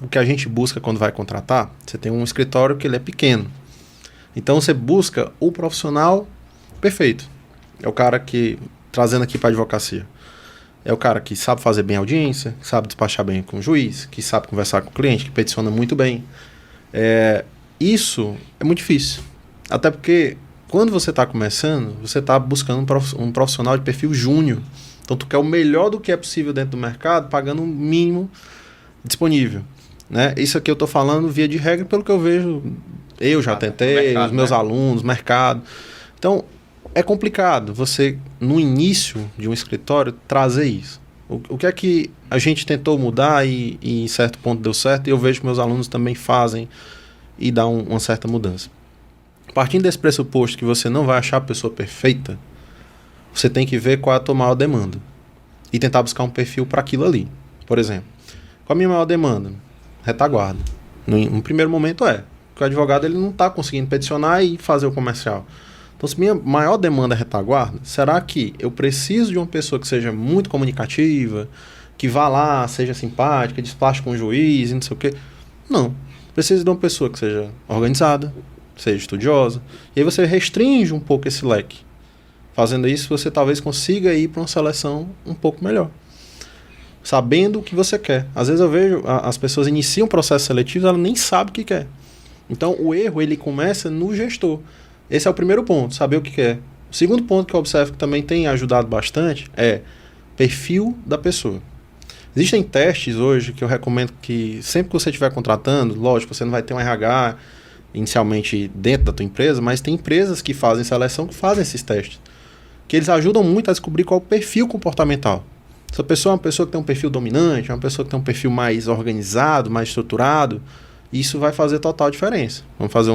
B: o que a gente busca quando vai contratar, você tem um escritório que ele é pequeno. Então você busca o profissional perfeito. É o cara que, trazendo aqui para a advocacia, é o cara que sabe fazer bem a audiência, que sabe despachar bem com o juiz, que sabe conversar com o cliente, que peticiona muito bem. Isso é muito difícil. Até porque, quando você está começando, você está buscando um profissional de perfil júnior. Então, tu quer o melhor do que é possível dentro do mercado, pagando o mínimo disponível. Né? Isso aqui eu estou falando via de regra pelo que eu vejo. Eu já tentei, mercado, os meus alunos, mercado. Então, é complicado você, no início de um escritório, trazer isso. O que é que a gente tentou mudar e em certo ponto deu certo, e eu vejo que meus alunos também fazem e dá uma certa mudança. Partindo desse pressuposto que você não vai achar a pessoa perfeita, você tem que ver qual é a tua maior demanda e tentar buscar um perfil para aquilo ali. Por exemplo, qual a minha maior demanda? Retaguarda. No primeiro momento porque o advogado ele não está conseguindo peticionar e fazer o comercial. Então, se minha maior demanda é retaguarda, será que eu preciso de uma pessoa que seja muito comunicativa, que vá lá, seja simpática, despache com o juiz e não sei o quê? Não. Preciso de uma pessoa que seja organizada, seja estudiosa. E aí você restringe um pouco esse leque. Fazendo isso, você talvez consiga ir para uma seleção um pouco melhor. Sabendo o que você quer. Às vezes eu vejo as pessoas iniciam um processo seletivo e ela nem sabe o que quer. Então, o erro ele começa no gestor. Esse é o primeiro ponto, saber o que quer. O segundo ponto que eu observo que também tem ajudado bastante é perfil da pessoa. Existem testes hoje que eu recomendo que sempre que você estiver contratando, lógico, você não vai ter um RH inicialmente dentro da tua empresa, mas tem empresas que fazem seleção, que fazem esses testes. Que eles ajudam muito a descobrir qual é o perfil comportamental. Se a pessoa é uma pessoa que tem um perfil dominante, é uma pessoa que tem um perfil mais organizado, mais estruturado, isso vai fazer total diferença. Vamos fazer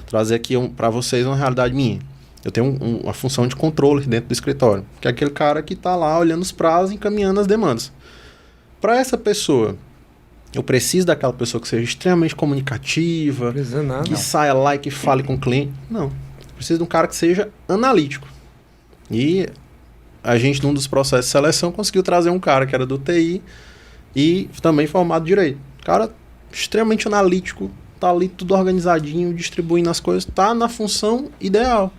B: trazer aqui para vocês uma realidade minha. Eu tenho uma função de controle dentro do escritório, que é aquele cara que está lá olhando os prazos e encaminhando as demandas. Para essa pessoa, eu preciso daquela pessoa que seja extremamente comunicativa, que saia lá e que fale com o cliente. Não. Eu preciso de um cara que seja analítico. E a gente, num dos processos de seleção, conseguiu trazer um cara que era do TI e também formado direito. Cara extremamente analítico, tá ali tudo organizadinho, distribuindo as coisas, tá na função ideal.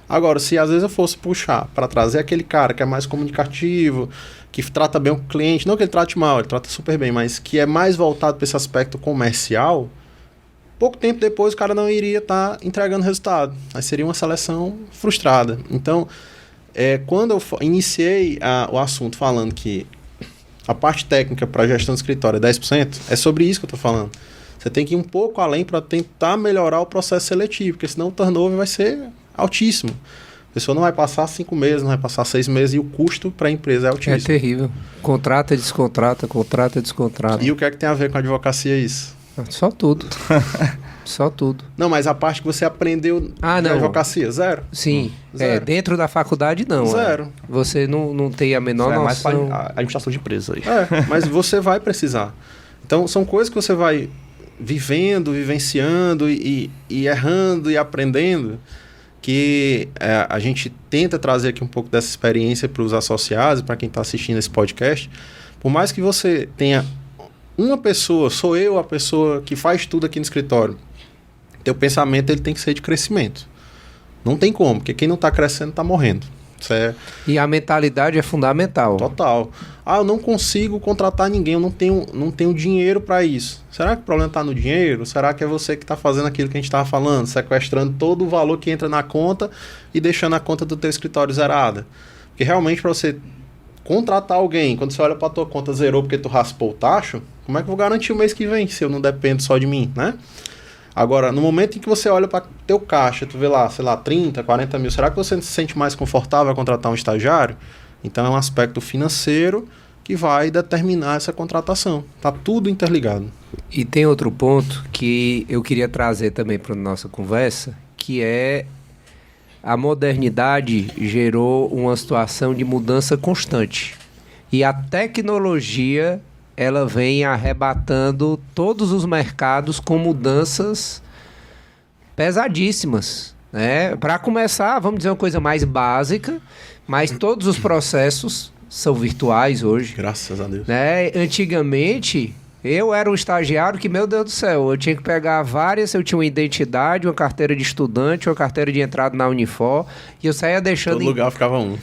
B: Agora, se às vezes eu fosse puxar para trazer aquele cara que é mais comunicativo, que trata bem o cliente, não que ele trate mal, ele trata super bem, mas que é mais voltado para esse aspecto comercial, pouco tempo depois o cara não iria estar entregando resultado. Aí seria uma seleção frustrada. Então, quando eu iniciei o assunto falando que a parte técnica para a gestão do escritório é 10%, é sobre isso que eu estou falando. Você tem que ir um pouco além para tentar melhorar o processo seletivo, porque senão o turnover vai ser altíssimo. A pessoa não vai passar 5 meses, não vai passar 6 meses e o custo para a empresa é altíssimo.
A: É terrível. Contrata, descontrata.
B: E o que é que tem a ver com a advocacia isso?
A: Só tudo. Só tudo.
B: Não, mas a parte que você aprendeu de advocacia, zero?
A: Sim.
B: Zero.
A: Dentro da faculdade, não.
B: Zero.
A: Você não tem a menor noção.
C: Mais para a administração de empresa aí.
B: Mas você vai precisar. Então, são coisas que você vai vivendo, vivenciando e errando e aprendendo, que a gente tenta trazer aqui um pouco dessa experiência para os associados, para quem está assistindo esse podcast. Por mais que você tenha uma pessoa, sou eu a pessoa que faz tudo aqui no escritório, teu pensamento ele tem que ser de crescimento. Não tem como, porque quem não está crescendo está morrendo.
A: E a mentalidade é fundamental.
B: Total. Eu não consigo contratar ninguém, eu não tenho dinheiro para isso. Será que o problema está no dinheiro? Será que é você que está fazendo aquilo que a gente estava falando, sequestrando todo o valor que entra na conta e deixando a conta do teu escritório zerada? Porque realmente para você contratar alguém, quando você olha para a tua conta zerou porque tu raspou o tacho, como é que eu vou garantir o mês que vem se eu não dependo só de mim, né? Agora, no momento em que você olha para teu caixa, tu vê lá, 30, 40 mil, será que você se sente mais confortável a contratar um estagiário? Então é um aspecto financeiro que vai determinar essa contratação. Está tudo interligado.
A: E tem outro ponto que eu queria trazer também para a nossa conversa, que é a modernidade gerou uma situação de mudança constante. E a tecnologia, ela vem arrebatando todos os mercados com mudanças pesadíssimas, né? Para começar, vamos dizer uma coisa mais básica, mas todos os processos são virtuais hoje.
B: Graças a Deus.
A: Né? Antigamente, eu era um estagiário que, meu Deus do céu, eu tinha que pegar várias, eu tinha uma identidade, uma carteira de estudante, uma carteira de entrada na Unifor, e eu saía deixando...
B: Todo lugar ficava um.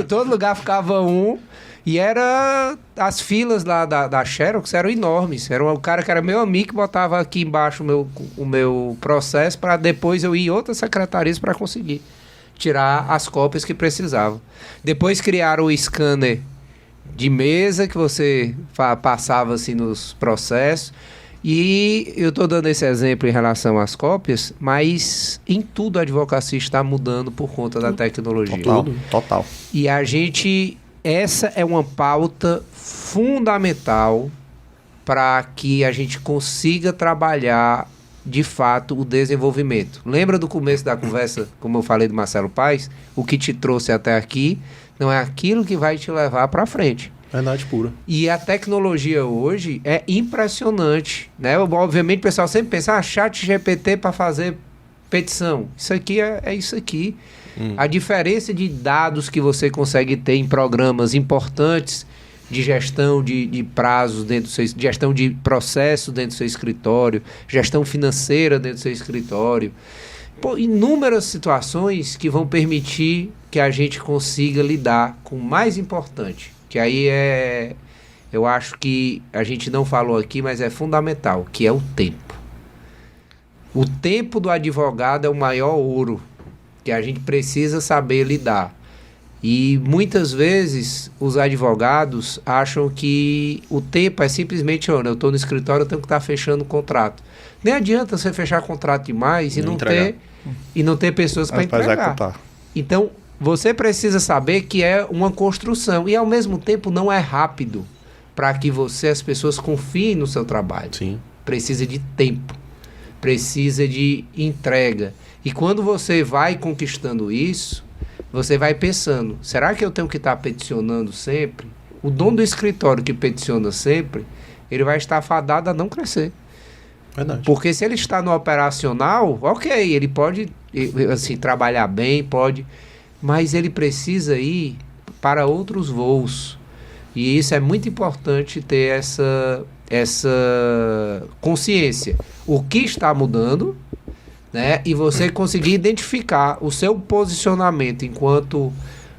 A: Todo lugar ficava um, e era... As filas lá da Xerox eram enormes. Era o cara que era meu amigo que botava aqui embaixo o meu processo para depois eu ir em outras secretarias para conseguir tirar as cópias que precisavam. Depois criaram o scanner de mesa que você passava assim nos processos. E eu estou dando esse exemplo em relação às cópias, mas em tudo a advocacia está mudando por conta da tecnologia.
C: Total.
A: E a gente... Essa é uma pauta fundamental para que a gente consiga trabalhar de fato o desenvolvimento. Lembra do começo da conversa, como eu falei do Marcelo Paes? O que te trouxe até aqui não é aquilo que vai te levar para frente.
B: Verdade pura.
A: E a tecnologia hoje é impressionante, né? Obviamente o pessoal sempre pensa, chat GPT para fazer petição. Isso aqui é isso aqui. A diferença de dados que você consegue ter em programas importantes de gestão de prazos dentro do seu, gestão de processo dentro do seu escritório, gestão financeira dentro do seu escritório. Pô, inúmeras situações que vão permitir que a gente consiga lidar com o mais importante, que aí eu acho que a gente não falou aqui, mas é fundamental, que é o tempo. O tempo do advogado é o maior ouro que a gente precisa saber lidar. E muitas vezes os advogados acham que o tempo é simplesmente, eu estou no escritório, eu tenho que estar fechando o contrato. Nem adianta você fechar contrato demais e não ter pessoas para entregar. Executar. Então, você precisa saber que é uma construção e ao mesmo tempo não é rápido para que as pessoas confiem no seu trabalho.
B: Sim.
A: Precisa de tempo, precisa de entrega. E quando você vai conquistando isso, você vai pensando, será que eu tenho que estar peticionando sempre? O dono do escritório que peticiona sempre, ele vai estar fadado a não crescer.
B: Verdade.
A: Porque se ele está no operacional, ok, ele pode assim, trabalhar bem, pode, mas ele precisa ir para outros voos. E isso é muito importante ter essa consciência. O que está mudando, né? E você conseguir identificar o seu posicionamento enquanto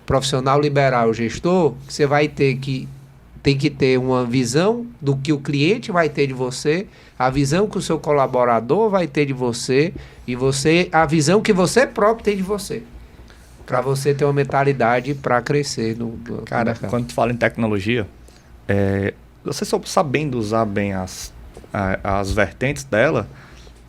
A: profissional liberal, gestor, você vai tem que ter uma visão do que o cliente vai ter de você, a visão que o seu colaborador vai ter de você e a visão que você próprio tem de você. Para você ter uma mentalidade para crescer no
C: Cara,
A: mercado.
C: Quando tu fala em tecnologia, você sabendo usar bem as vertentes dela,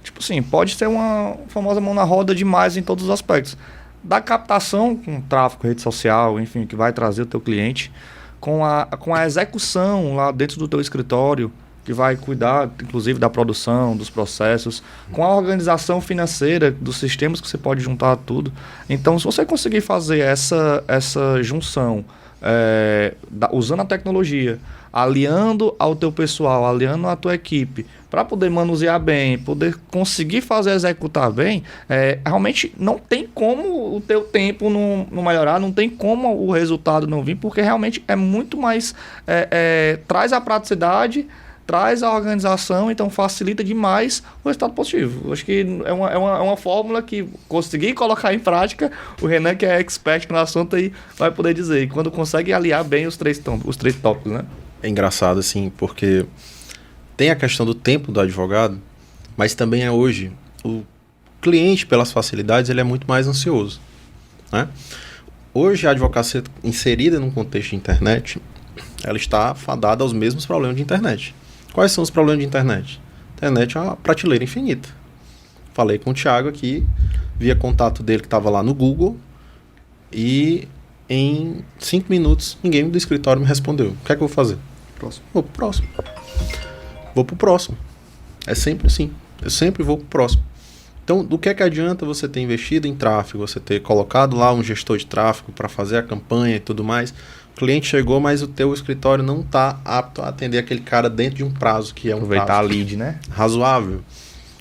C: tipo assim, pode ser uma famosa mão na roda demais em todos os aspectos. Da captação com tráfego, rede social, enfim, que vai trazer o teu cliente, com a execução lá dentro do teu escritório, que vai cuidar, inclusive, da produção, dos processos, com a organização financeira, dos sistemas que você pode juntar tudo. Então, se você conseguir fazer essa junção, usando a tecnologia, aliando ao teu pessoal, aliando à tua equipe, para poder manusear bem, poder conseguir executar bem, realmente não tem como o teu tempo não melhorar, não tem como o resultado não vir, porque realmente é muito mais... traz a praticidade, traz a organização, então facilita demais o resultado positivo. Acho que é uma fórmula que consegui colocar em prática, o Renan, que é expert no assunto, aí vai poder dizer. E quando consegue aliar bem os três tópicos, né?
B: É engraçado, assim, porque tem a questão do tempo do advogado, mas também hoje o cliente, pelas facilidades, ele é muito mais ansioso, né? Hoje a advocacia inserida num contexto de internet, ela está fadada aos mesmos problemas de internet. Quais são os problemas de internet? A internet é uma prateleira infinita. Falei com o Thiago aqui, via contato dele que estava lá no Google, e em 5 minutos ninguém do escritório me respondeu. O que é que eu vou fazer?
C: Próximo.
B: Vou pro próximo. Vou pro próximo. É sempre assim. Eu sempre vou pro próximo. Então, do que adianta você ter investido em tráfego, você ter colocado lá um gestor de tráfego para fazer a campanha e tudo mais? O cliente chegou, mas o teu escritório não está apto a atender aquele cara dentro de um prazo que é um
C: Aproveitar
B: prazo
C: a lead, né?
B: razoável.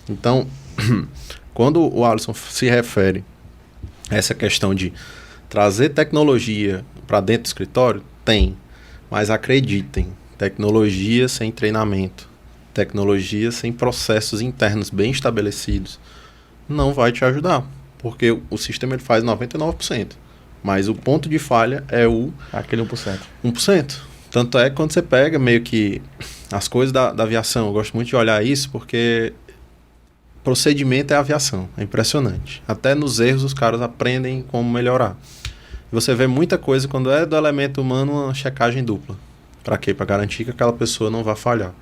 B: Então, quando o Alisson se refere a essa questão de trazer tecnologia para dentro do escritório, tem. Mas acreditem, tecnologia sem treinamento, tecnologia sem processos internos bem estabelecidos, não vai te ajudar, porque o sistema ele faz 99%, mas o ponto de falha é o
C: Aquele 1%.
B: 1%. Tanto é que quando você pega meio que as coisas da aviação, eu gosto muito de olhar isso, porque procedimento é aviação, é impressionante. Até nos erros os caras aprendem como melhorar. E você vê muita coisa quando é do elemento humano, uma checagem dupla. Para quê? Para garantir que aquela pessoa não vai falhar.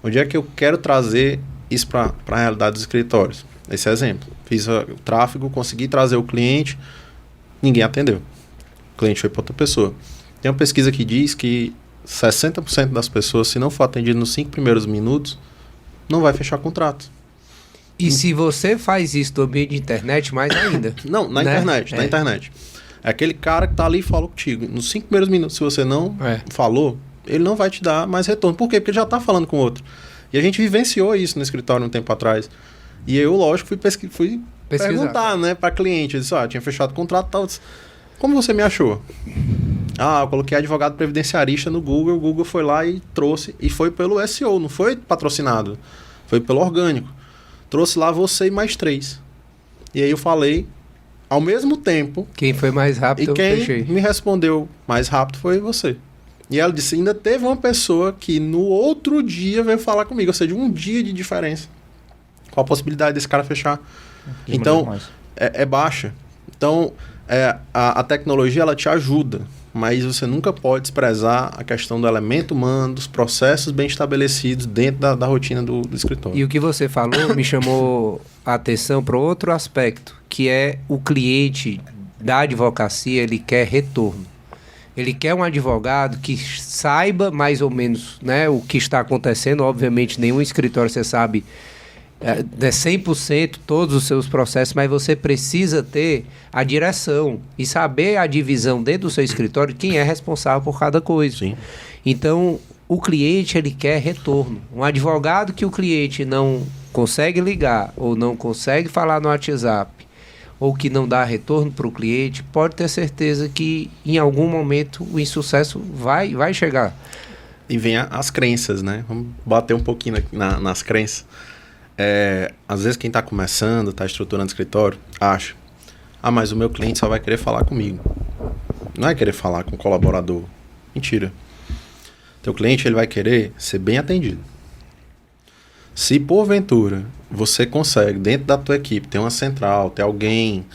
B: Onde é que eu quero trazer isso para a realidade dos escritórios? Esse exemplo. Fiz o tráfego, consegui trazer o cliente, ninguém atendeu. O cliente foi para outra pessoa. Tem uma pesquisa que diz que 60% das pessoas, se não for atendido nos 5 primeiros minutos, não vai fechar contrato.
A: E se você faz isso do ambiente de internet, mais ainda.
B: Não, na internet, na internet. É aquele cara que tá ali e fala contigo. Nos 5 primeiros minutos, se você não falou, ele não vai te dar mais retorno. Por quê? Porque ele já tá falando com o outro. E a gente vivenciou isso no escritório um tempo atrás. E eu, lógico, fui perguntar, né, pra cliente. Eu disse, tinha fechado o contrato e tal. Disse, como você me achou? Eu coloquei advogado previdenciarista no Google. O Google foi lá e trouxe. E foi pelo SEO, não foi patrocinado. Foi pelo orgânico. Trouxe lá você e mais 3. E aí eu falei, ao mesmo tempo...
A: Quem foi mais rápido,
B: e quem me respondeu mais rápido foi você. E ela disse, ainda teve uma pessoa que no outro dia veio falar comigo. Ou seja, um dia de diferença. Qual a possibilidade desse cara fechar? Então, é baixa. Então, a tecnologia, ela te ajuda. Mas você nunca pode desprezar a questão do elemento humano, dos processos bem estabelecidos dentro da rotina do escritório.
A: E o que você falou me chamou a atenção para outro aspecto, que é o cliente da advocacia, ele quer retorno. Ele quer um advogado que saiba mais ou menos, né, o que está acontecendo. Obviamente, nenhum escritório você sabe 100% todos os seus processos, mas você precisa ter a direção e saber a divisão dentro do seu escritório, quem é responsável por cada coisa.
B: Sim.
A: Então, o cliente, ele quer retorno. Um advogado que o cliente não consegue ligar ou não consegue falar no WhatsApp ou que não dá retorno para o cliente, pode ter certeza que em algum momento o insucesso vai chegar.
B: E vem as crenças, né? Vamos bater um pouquinho nas crenças. Às vezes quem está começando, está estruturando escritório, acha, mas o meu cliente só vai querer falar comigo. Não vai querer falar com o colaborador. Mentira. Teu cliente, ele vai querer ser bem atendido. Se porventura você consegue, dentro da tua equipe, ter uma central, ter alguém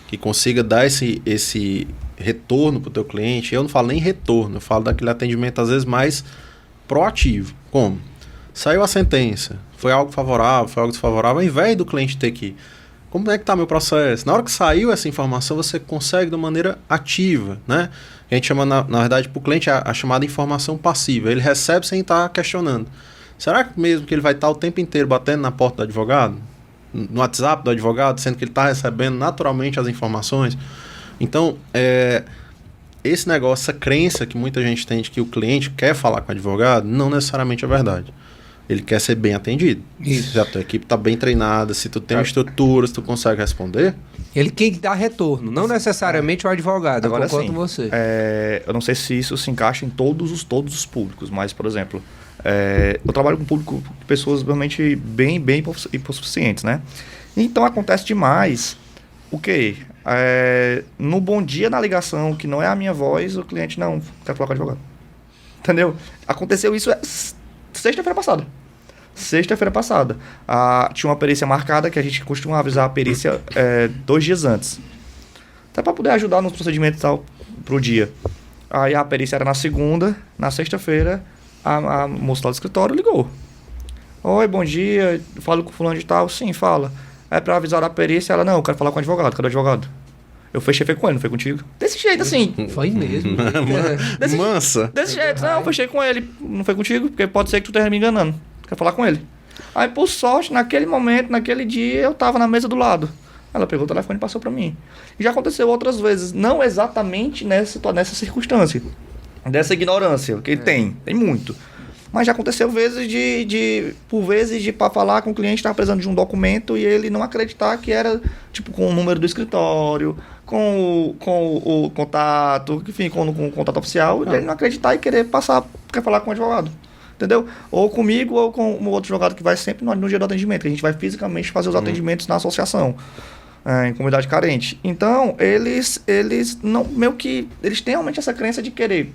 B: que consiga dar esse retorno para o teu cliente, eu não falo nem retorno, eu falo daquele atendimento às vezes mais proativo. Como? Saiu a sentença, foi algo favorável, foi algo desfavorável, ao invés do cliente ter que... Como é que está meu processo? Na hora que saiu essa informação, você consegue de uma maneira ativa, né? A gente chama, na verdade, para o cliente a chamada informação passiva. Ele recebe sem estar questionando. Será que mesmo que ele vai estar o tempo inteiro batendo na porta do advogado? No WhatsApp do advogado, sendo que ele está recebendo naturalmente as informações? Então, esse negócio, essa crença que muita gente tem de que o cliente quer falar com o advogado, não necessariamente é verdade. Ele quer ser bem atendido.
A: Isso.
B: Se a tua equipe está bem treinada, se tu tem uma estrutura, se tu consegue responder...
A: Ele quer dar retorno, não necessariamente o advogado.
C: Agora,
A: eu concordo
C: assim,
A: com você.
C: Eu não sei se isso se encaixa em todos os públicos, mas, por exemplo, eu trabalho com público de pessoas realmente bem hipossuficientes, né? Então, acontece demais o quê? No bom dia, na ligação, que não é a minha voz, o cliente não quer falar com o advogado. Entendeu? Aconteceu isso sexta-feira passada. Tinha uma perícia marcada que a gente costuma avisar a perícia 2 dias antes. Até para poder ajudar nos procedimentos e tal pro dia. Aí a perícia era na segunda, na sexta-feira, a moça lá do escritório ligou. Oi, bom dia, falo com fulano de tal. Sim, fala. É para avisar a perícia, ela, não, eu quero falar com o advogado, cadê o advogado? Eu fechei, foi com ele, não foi contigo? Desse jeito, assim.
A: Foi mesmo.
B: Mansa.
C: Desse jeito, não, eu fechei com ele. Não foi contigo, porque pode ser que tu esteja me enganando. Quer falar com ele. Aí, por sorte, naquele momento, naquele dia, eu tava na mesa do lado. Ela pegou o telefone e passou pra mim. E já aconteceu outras vezes, não exatamente nessa circunstância. Dessa ignorância, que ele tem muito. Mas já aconteceu vezes por vezes de para falar com o cliente, estava precisando de um documento e ele não acreditar que era, tipo, com o número do escritório, com o contato, enfim, com o contato oficial, ele não acreditar e querer quer falar com o advogado. Entendeu? Ou comigo ou com um outro advogado que vai sempre no dia do atendimento, que a gente vai fisicamente fazer os atendimentos na associação. Em comunidade carente. Então, eles não, meio que, eles têm realmente essa crença de querer,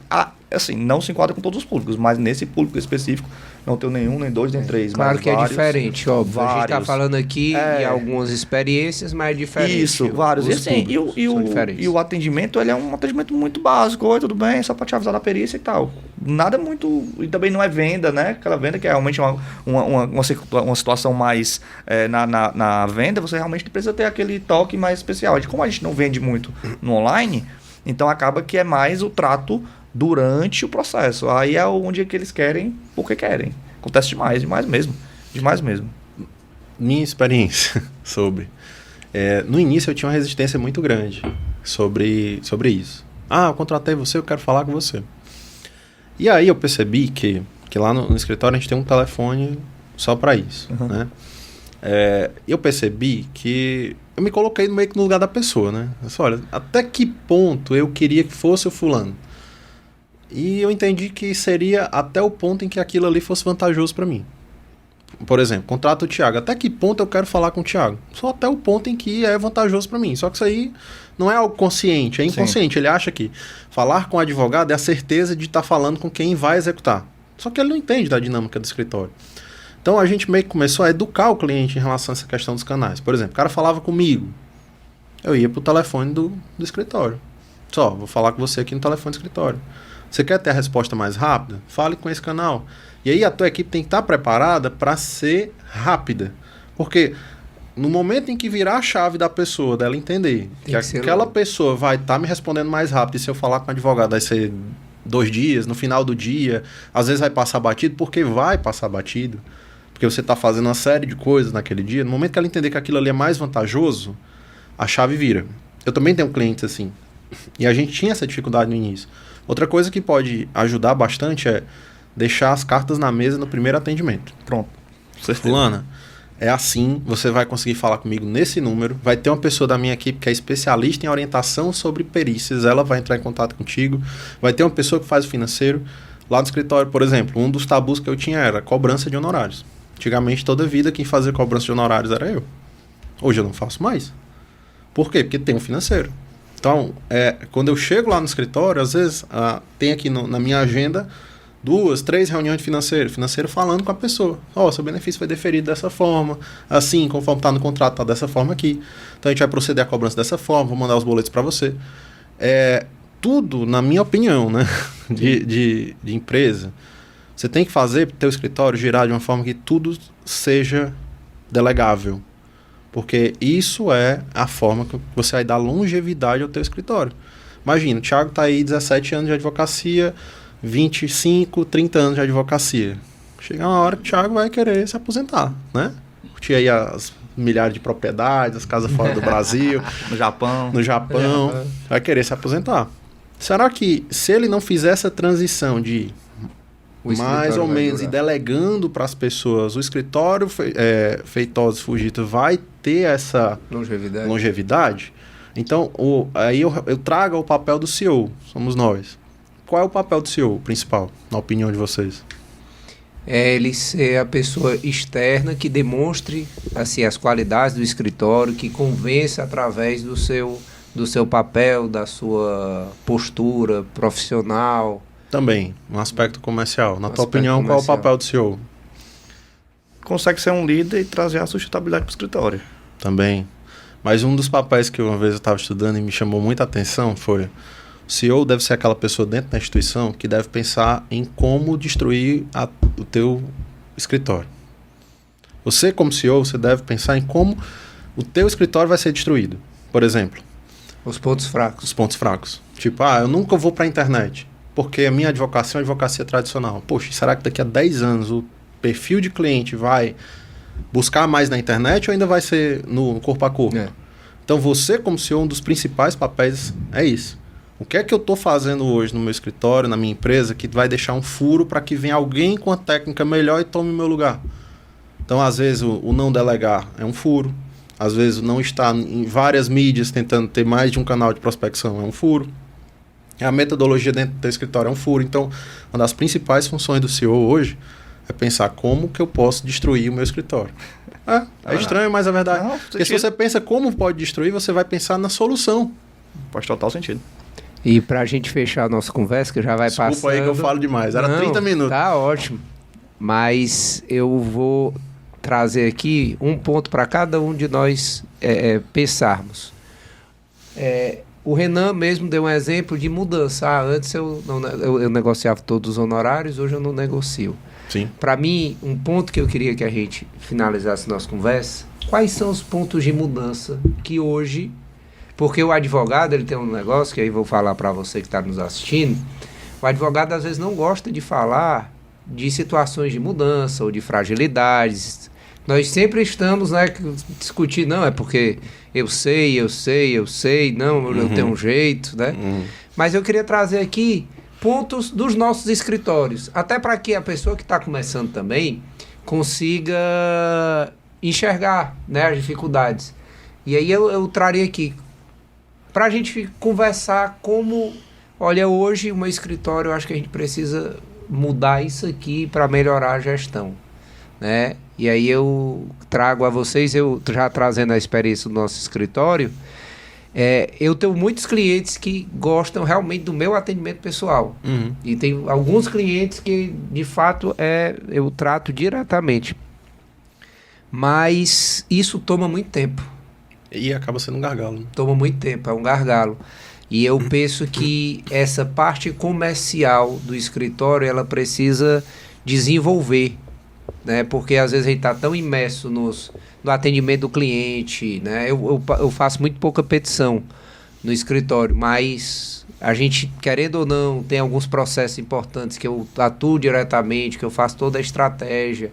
C: assim, não se enquadra com todos os públicos, mas nesse público específico, não tenho nenhum, nem dois, nem três.
A: Claro
C: mas
A: que
C: vários,
A: é diferente, óbvio. A gente tá falando aqui de algumas experiências, mas é diferente.
C: Isso, vários. E assim, e o atendimento, ele é um atendimento muito básico. Oi, tudo bem? Só pra te avisar da perícia e tal. Nada muito... E também não é venda, né? Aquela venda que é realmente uma situação mais... na venda, você realmente precisa ter aquele toque mais especial. Como a gente não vende muito no online, então acaba que é mais o trato durante o processo. Aí é onde é que eles querem, porque querem. Acontece demais mesmo. Demais mesmo.
B: Minha experiência sobre... no início eu tinha uma resistência muito grande sobre isso. Eu contratei você, eu quero falar com você. E aí eu percebi que lá no escritório a gente tem um telefone só para isso, né? Eu percebi que eu me coloquei meio que no lugar da pessoa, né? Eu disse, olha, até que ponto eu queria que fosse o fulano? E eu entendi que seria até o ponto em que aquilo ali fosse vantajoso para mim. Por exemplo, contrato o Thiago. Até que ponto eu quero falar com o Thiago? Só até o ponto em que é vantajoso para mim. Só que isso aí não é algo consciente, é inconsciente. Sim. Ele acha que falar com o advogado é a certeza de estar falando com quem vai executar. Só que ele não entende da dinâmica do escritório. Então a gente meio que começou a educar o cliente em relação a essa questão dos canais. Por exemplo, o cara falava comigo, eu ia pro telefone do escritório. Vou falar com você aqui no telefone do escritório. Você quer ter a resposta mais rápida? Fale com esse canal. E aí a tua equipe tem que estar preparada para ser rápida. Porque no momento em que virar a chave da pessoa, dela entender que aquela pessoa vai estar me respondendo mais rápido, e se eu falar com o advogado vai ser 2 dias, no final do dia, às vezes vai passar batido, porque vai passar batido. Porque você está fazendo uma série de coisas naquele dia. No momento que ela entender que aquilo ali é mais vantajoso, a chave vira. Eu também tenho clientes assim. E a gente tinha essa dificuldade no início. Outra coisa que pode ajudar bastante é deixar as cartas na mesa no primeiro atendimento.
C: Pronto.
B: Fulana, é assim, você vai conseguir falar comigo nesse número, vai ter uma pessoa da minha equipe que é especialista em orientação sobre perícias, ela vai entrar em contato contigo, vai ter uma pessoa que faz o financeiro. Lá no escritório, por exemplo, um dos tabus que eu tinha era cobrança de honorários. Antigamente, toda vida, quem fazia cobrança de honorários era eu. Hoje eu não faço mais. Por quê? Porque tem um financeiro. Então, quando eu chego lá no escritório, às vezes, tem aqui na minha agenda 2, 3 reuniões de financeiro falando com a pessoa. Seu benefício foi deferido dessa forma, assim, conforme está no contrato, está dessa forma aqui. Então, a gente vai proceder à cobrança dessa forma, vou mandar os boletos para você. Tudo, na minha opinião, né, de empresa, você tem que fazer para o teu escritório girar de uma forma que tudo seja delegável. Porque isso é a forma que você vai dar longevidade ao teu escritório. Imagina, o Thiago está aí 17 anos de advocacia, 25, 30 anos de advocacia. Chega uma hora que o Thiago vai querer se aposentar, né? Curtir aí as milhares de propriedades, as casas fora do Brasil. No Japão. Vai querer se aposentar. Será que se ele não fizer essa transição de mais ou menos e delegando para as pessoas, o escritório Feitosa Fujita vai ter essa longevidade? Então, aí eu trago o papel do CEO, somos nós. Qual é o papel do CEO principal, na opinião de vocês?
A: É ele ser a pessoa externa que demonstre assim, as qualidades do escritório, que convença através do seu papel, da sua postura profissional.
B: Também, um aspecto comercial. Na tua opinião, qual é o papel do CEO?
C: Consegue ser um líder e trazer a sustentabilidade para o escritório.
B: Também. Mas um dos papéis que uma vez eu estava estudando e me chamou muita atenção foi: o CEO deve ser aquela pessoa dentro da instituição que deve pensar em como destruir o teu escritório. Você, como CEO, você deve pensar em como o teu escritório vai ser destruído. Por exemplo,
A: Os pontos fracos.
B: Os pontos fracos. Tipo, eu nunca vou para a internet, porque a minha advocacia é uma advocacia tradicional. Poxa, será que daqui a 10 anos o perfil de cliente vai buscar mais na internet ou ainda vai ser no corpo a corpo? Então você, como CEO, um dos principais papéis é isso. O que é que eu estou fazendo hoje no meu escritório, na minha empresa, que vai deixar um furo para que venha alguém com a técnica melhor e tome o meu lugar? Então, às vezes, o não delegar é um furo. Às vezes, o não estar em várias mídias tentando ter mais de um canal de prospecção é um furo. A metodologia dentro do escritório é um furo. Então, uma das principais funções do CEO hoje é pensar como que eu posso destruir o meu escritório. É estranho, mas é verdade.
C: Não,
B: porque se você pensa como pode destruir, você vai pensar na solução.
C: Faz total sentido.
A: E pra gente fechar a nossa conversa, que já vai passando...
B: Desculpa aí que eu falo demais. Era 30 minutos.
A: Tá ótimo. Mas eu vou trazer aqui um ponto para cada um de nós pensarmos. O Renan mesmo deu um exemplo de mudança. Antes eu negociava todos os honorários, hoje eu não negocio.
B: Sim.
A: Para mim, um ponto que eu queria que a gente finalizasse nossa conversa, quais são os pontos de mudança que hoje, porque o advogado ele tem um negócio, que aí vou falar para você que está nos assistindo, o advogado às vezes não gosta de falar de situações de mudança ou de fragilidades. Nós sempre estamos, discutindo, não, é porque eu sei, não, eu tenho um jeito, né? Mas eu queria trazer aqui pontos dos nossos escritórios, até para que a pessoa que está começando também consiga enxergar, né, as dificuldades. E aí eu traria aqui, para a gente conversar como, olha, hoje o meu escritório, eu acho que a gente precisa mudar isso aqui para melhorar a gestão, né? E aí eu trago a vocês, eu já trazendo a experiência do nosso escritório, eu tenho muitos clientes que gostam realmente do meu atendimento pessoal. E tem alguns clientes que, de fato, eu trato diretamente. Mas isso toma muito tempo.
B: E acaba sendo um gargalo. Né?
A: Toma muito tempo, é um gargalo. E eu penso que essa parte comercial do escritório, ela precisa desenvolver, né? Porque às vezes a gente está tão imerso no atendimento do cliente, né? Eu faço muito pouca petição no escritório, mas a gente, querendo ou não, tem alguns processos importantes que eu atuo diretamente, que eu faço toda a estratégia,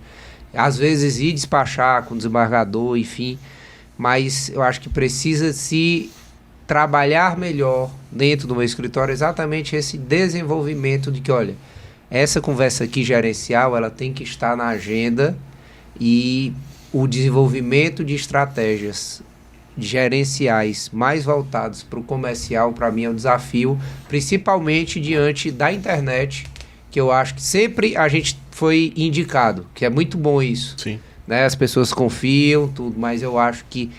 A: às vezes ir despachar com o desembargador, enfim, mas eu acho que precisa se trabalhar melhor dentro do meu escritório exatamente esse desenvolvimento de que, olha, essa conversa aqui gerencial, ela tem que estar na agenda e o desenvolvimento de estratégias gerenciais mais voltados para o comercial, para mim é um desafio, principalmente diante da internet, que eu acho que sempre a gente foi indicado, que é muito bom isso.
B: Sim.
A: Né? As pessoas confiam, tudo, mas eu acho que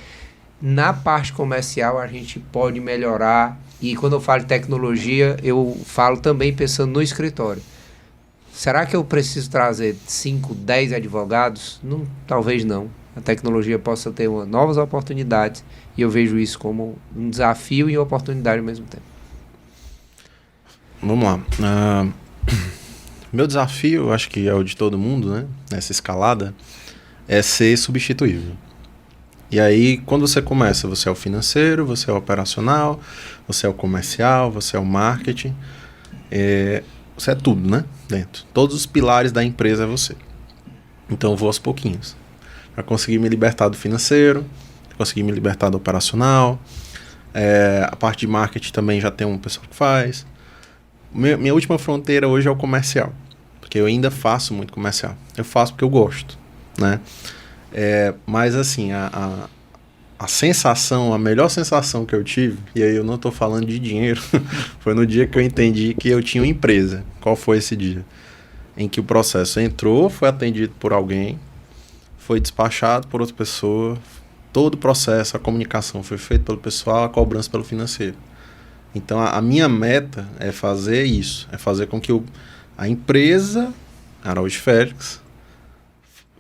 A: na parte comercial a gente pode melhorar, e quando eu falo de tecnologia, eu falo também pensando no escritório. Será que eu preciso trazer 5, 10 advogados? Não, talvez não. A tecnologia possa ter novas oportunidades e eu vejo isso como um desafio e oportunidade ao mesmo tempo.
B: Vamos lá. Meu desafio, acho que é o de todo mundo, né? Nessa escalada, é ser substituível. E aí, quando você começa, você é o financeiro, você é o operacional, você é o comercial, você é o marketing, você é tudo, né? Dentro. Todos os pilares da empresa é você. Então eu vou aos pouquinhos. Para conseguir me libertar do financeiro, conseguir me libertar do operacional. A parte de marketing também já tem uma pessoa que faz. Minha última fronteira hoje é o comercial. Porque eu ainda faço muito comercial. Eu faço porque eu gosto, né? Mas assim, a sensação, a melhor sensação que eu tive, e aí eu não estou falando de dinheiro, foi no dia que eu entendi que eu tinha uma empresa. Qual foi esse dia? Em que o processo entrou, foi atendido por alguém, foi despachado por outra pessoa, todo o processo, a comunicação foi feita pelo pessoal, a cobrança pelo financeiro. Então a minha meta é fazer isso, é fazer com que a empresa Araújo Félix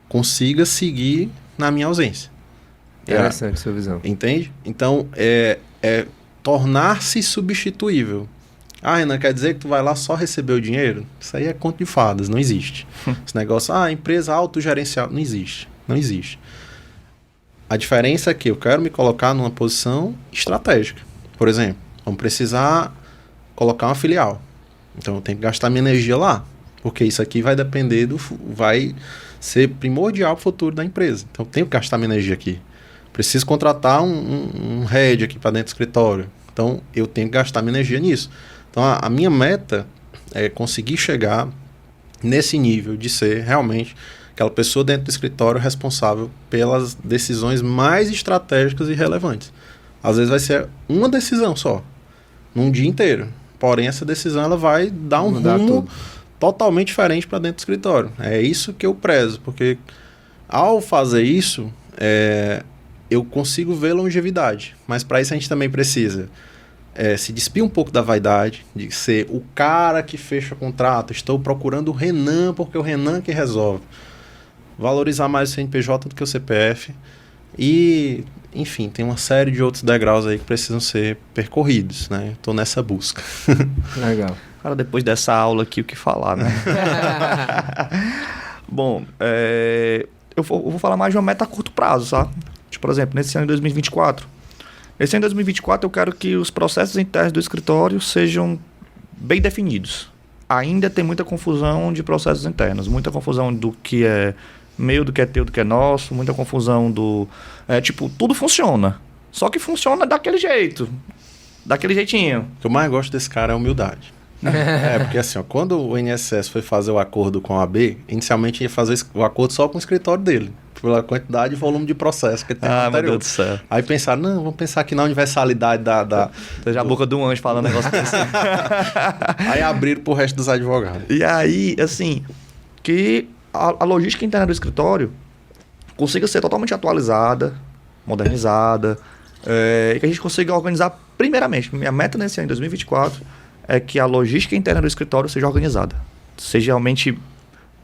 B: consiga seguir na minha ausência.
A: Interessante sua visão.
B: Entende? Então, tornar-se substituível. Renan, quer dizer que tu vai lá só receber o dinheiro? Isso aí é conto de fadas, não existe. Esse negócio, empresa autogerencial, não existe. Não existe. A diferença é que eu quero me colocar numa posição estratégica. Por exemplo, vamos precisar colocar uma filial. Então eu tenho que gastar minha energia lá. Porque isso aqui vai depender vai ser primordial para o futuro da empresa. Então eu tenho que gastar minha energia aqui. Preciso contratar um head aqui para dentro do escritório. Então eu tenho que gastar minha energia nisso. Então a minha meta é conseguir chegar nesse nível de ser realmente aquela pessoa dentro do escritório responsável pelas decisões mais estratégicas e relevantes. Às vezes vai ser uma decisão só, num dia inteiro. Porém, essa decisão ela vai dar um rumo totalmente diferente para dentro do escritório. É isso que eu prezo, porque ao fazer isso, eu consigo ver longevidade. Mas para isso a gente também precisa se despir um pouco da vaidade, de ser o cara que fecha contrato. Estou procurando o Renan, porque é o Renan que resolve. Valorizar mais o CNPJ do que o CPF. E, enfim, tem uma série de outros degraus aí que precisam ser percorridos, né? Estou nessa busca.
A: Legal.
C: Cara, depois dessa aula aqui, o que falar, né? Bom, eu vou falar mais de uma meta a curto prazo, sabe? Tipo, por exemplo, nesse ano de 2024. Esse ano de 2024 eu quero que os processos internos do escritório sejam bem definidos. Ainda tem muita confusão de processos internos, muita confusão do que é meu, do que é teu, do que é nosso, muita confusão do... tudo funciona. Só que funciona daquele jeito, daquele jeitinho.
B: O que eu mais gosto desse cara é a humildade. Porque assim, ó, quando o INSS foi fazer o acordo com a AB, inicialmente ia fazer o acordo só com o escritório dele, pela quantidade e volume de processo que ele tem no anterior.
C: Meu Deus do céu.
B: Aí pensaram, não, vamos pensar aqui na universalidade da
C: Seja a boca do anjo falando negócio desse.
B: Aí abriram pro resto dos advogados.
C: E aí, assim, que a logística interna do escritório consiga ser totalmente atualizada, modernizada, e que a gente consiga organizar, primeiramente, minha meta nesse ano, em 2024, é que a logística interna do escritório seja organizada. Seja realmente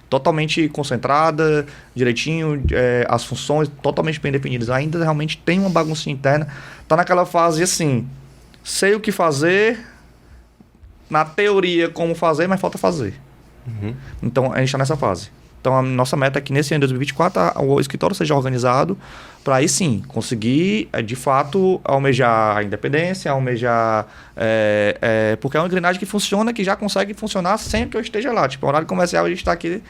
C: totalmente concentrada, direitinho, as funções totalmente bem definidas. Ainda realmente tem uma bagunça interna. Tá naquela fase assim, sei o que fazer, na teoria como fazer, mas falta fazer.
B: Uhum.
C: Então a gente está nessa fase. Então a nossa meta é que nesse ano de 2024 o escritório seja organizado para aí sim conseguir de fato almejar a independência, almejar porque é uma engrenagem que funciona, que já consegue funcionar sem que eu esteja lá. Tipo, horário comercial a gente está aqui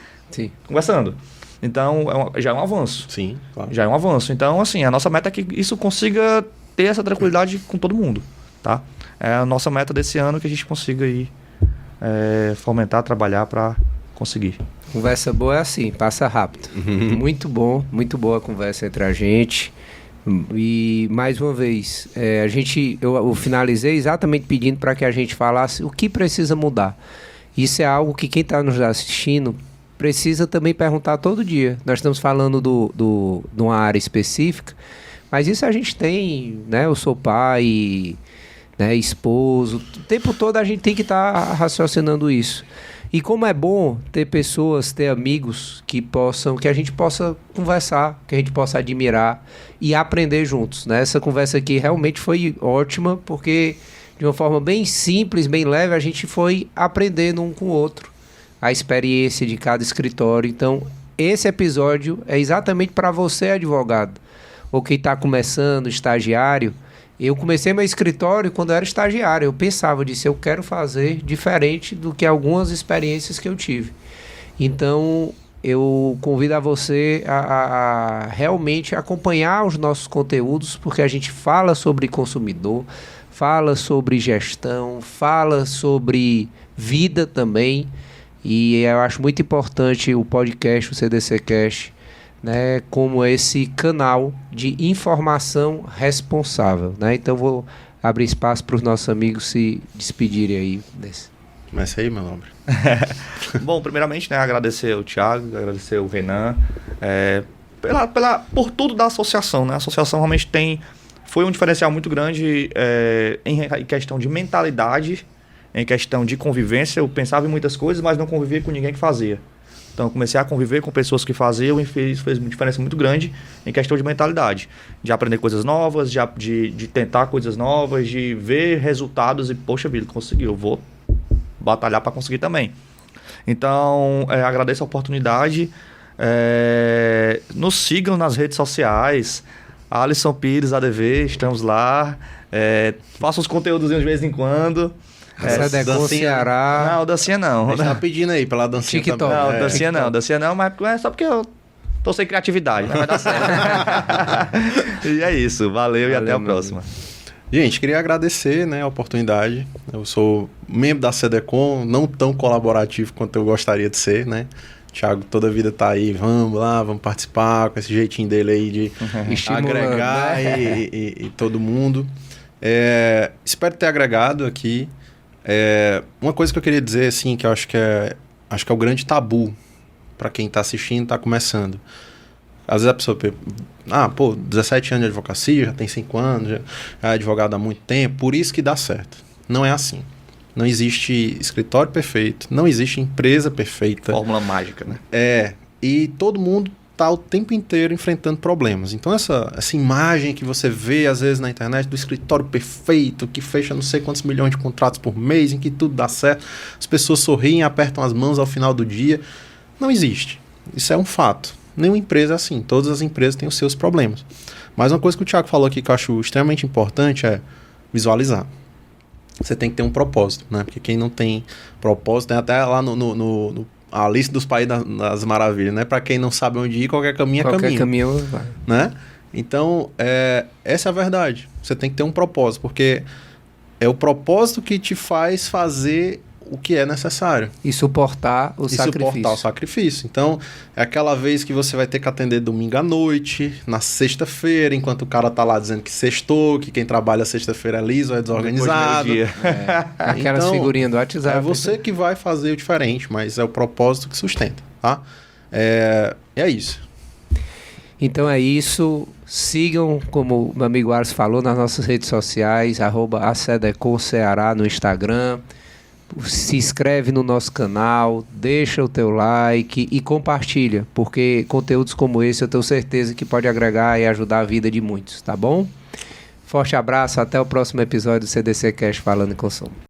C: conversando. Então já é um avanço.
B: Sim, claro.
C: Já é um avanço. Então assim, a nossa meta é que isso consiga ter essa tranquilidade com todo mundo, tá? É a nossa meta desse ano que a gente consiga aí fomentar, trabalhar para conseguir.
A: Conversa boa é assim, passa rápido. Muito bom, muito boa a conversa entre a gente. E mais uma vez, eu finalizei exatamente pedindo para que a gente falasse o que precisa mudar. Isso é algo que quem está nos assistindo precisa também perguntar todo dia. Nós estamos falando de uma área específica, mas isso a gente tem, né? Eu sou pai, né, esposo, o tempo todo a gente tem que estar raciocinando isso. E como é bom ter pessoas, ter amigos que a gente possa conversar, que a gente possa admirar e aprender juntos, né? Essa conversa aqui realmente foi ótima, porque de uma forma bem simples, bem leve, a gente foi aprendendo um com o outro a experiência de cada escritório. Então, esse episódio é exatamente para você, advogado, ou quem está começando, estagiário. Eu comecei meu escritório quando eu era estagiário. Eu pensava, eu quero fazer diferente do que algumas experiências que eu tive. Então, eu convido a você a realmente acompanhar os nossos conteúdos, porque a gente fala sobre consumidor, fala sobre gestão, fala sobre vida também. E eu acho muito importante o podcast, o CDC Cash, né, como esse canal de informação responsável, né? Então vou abrir espaço para os nossos amigos se despedirem aí desse.
B: Começa aí, meu nobre.
C: Bom, primeiramente, né, agradecer o Thiago, agradecer o Renan, por tudo da associação, né? A associação realmente foi um diferencial muito grande em questão de mentalidade, em questão de convivência. Eu pensava em muitas coisas, mas não convivia com ninguém que fazia. Então, eu comecei a conviver com pessoas que faziam e fez uma diferença muito grande em questão de mentalidade. De aprender coisas novas, de tentar coisas novas, de ver resultados e, poxa vida, conseguiu, eu vou batalhar para conseguir também. Então, agradeço a oportunidade. Nos sigam nas redes sociais, Alisson Pires, ADV, estamos lá. Faço uns conteúdos de vez em quando.
A: Sedecom Ceará.
C: Não, dancinha não.
B: A gente tá pedindo aí pela dancinha
A: TikTok.
B: também.
C: Não, dancinha não, mas é só porque eu tô sem criatividade, mas vai dar certo. E é isso, valeu e até a próxima.
B: Gente, queria agradecer, né, a oportunidade. Eu sou membro da Sedecom, não tão colaborativo quanto eu gostaria de ser, né? Thiago toda a vida tá aí, vamos lá, vamos participar, com esse jeitinho dele aí de agregar, né? e todo mundo. Espero ter agregado aqui. Uma coisa que eu queria dizer, assim, que eu acho que é o grande tabu para quem tá assistindo, tá começando. Às vezes a pessoa 17 anos de advocacia, já tem 5 anos, já é advogado há muito tempo, por isso que dá certo. Não é assim. Não existe escritório perfeito, não existe empresa perfeita.
C: Fórmula mágica, né?
B: E todo mundo tá o tempo inteiro enfrentando problemas. Então essa imagem que você vê às vezes na internet do escritório perfeito, que fecha não sei quantos milhões de contratos por mês, em que tudo dá certo, as pessoas sorriem, apertam as mãos ao final do dia, não existe. Isso é um fato. Nenhuma empresa é assim, todas as empresas têm os seus problemas. Mas uma coisa que o Thiago falou aqui que eu acho extremamente importante é visualizar. Você tem que ter um propósito, né? Porque quem não tem propósito, tem até lá a lista dos países das maravilhas, né? Para quem não sabe onde ir, qualquer caminho é caminho.
A: Qualquer caminho vai.
B: Né? Então, essa é a verdade. Você tem que ter um propósito, porque é o propósito que te faz fazer o que é necessário.
A: E suportar o sacrifício.
B: Então, é aquela vez que você vai ter que atender domingo à noite, na sexta-feira, enquanto o cara tá lá dizendo que sextou, que quem trabalha sexta-feira é liso, é desorganizado.
A: Aquelas figurinhas do WhatsApp.
B: É você que vai fazer o diferente, mas é o propósito que sustenta, tá? É isso.
A: Então é isso. Sigam, como o meu amigo Ars falou, nas nossas redes sociais, @Sedecom Ceará no Instagram. Se inscreve no nosso canal, deixa o teu like e compartilha, porque conteúdos como esse eu tenho certeza que pode agregar e ajudar a vida de muitos, tá bom? Forte abraço, até o próximo episódio do CDC Cash Falando em Consumo.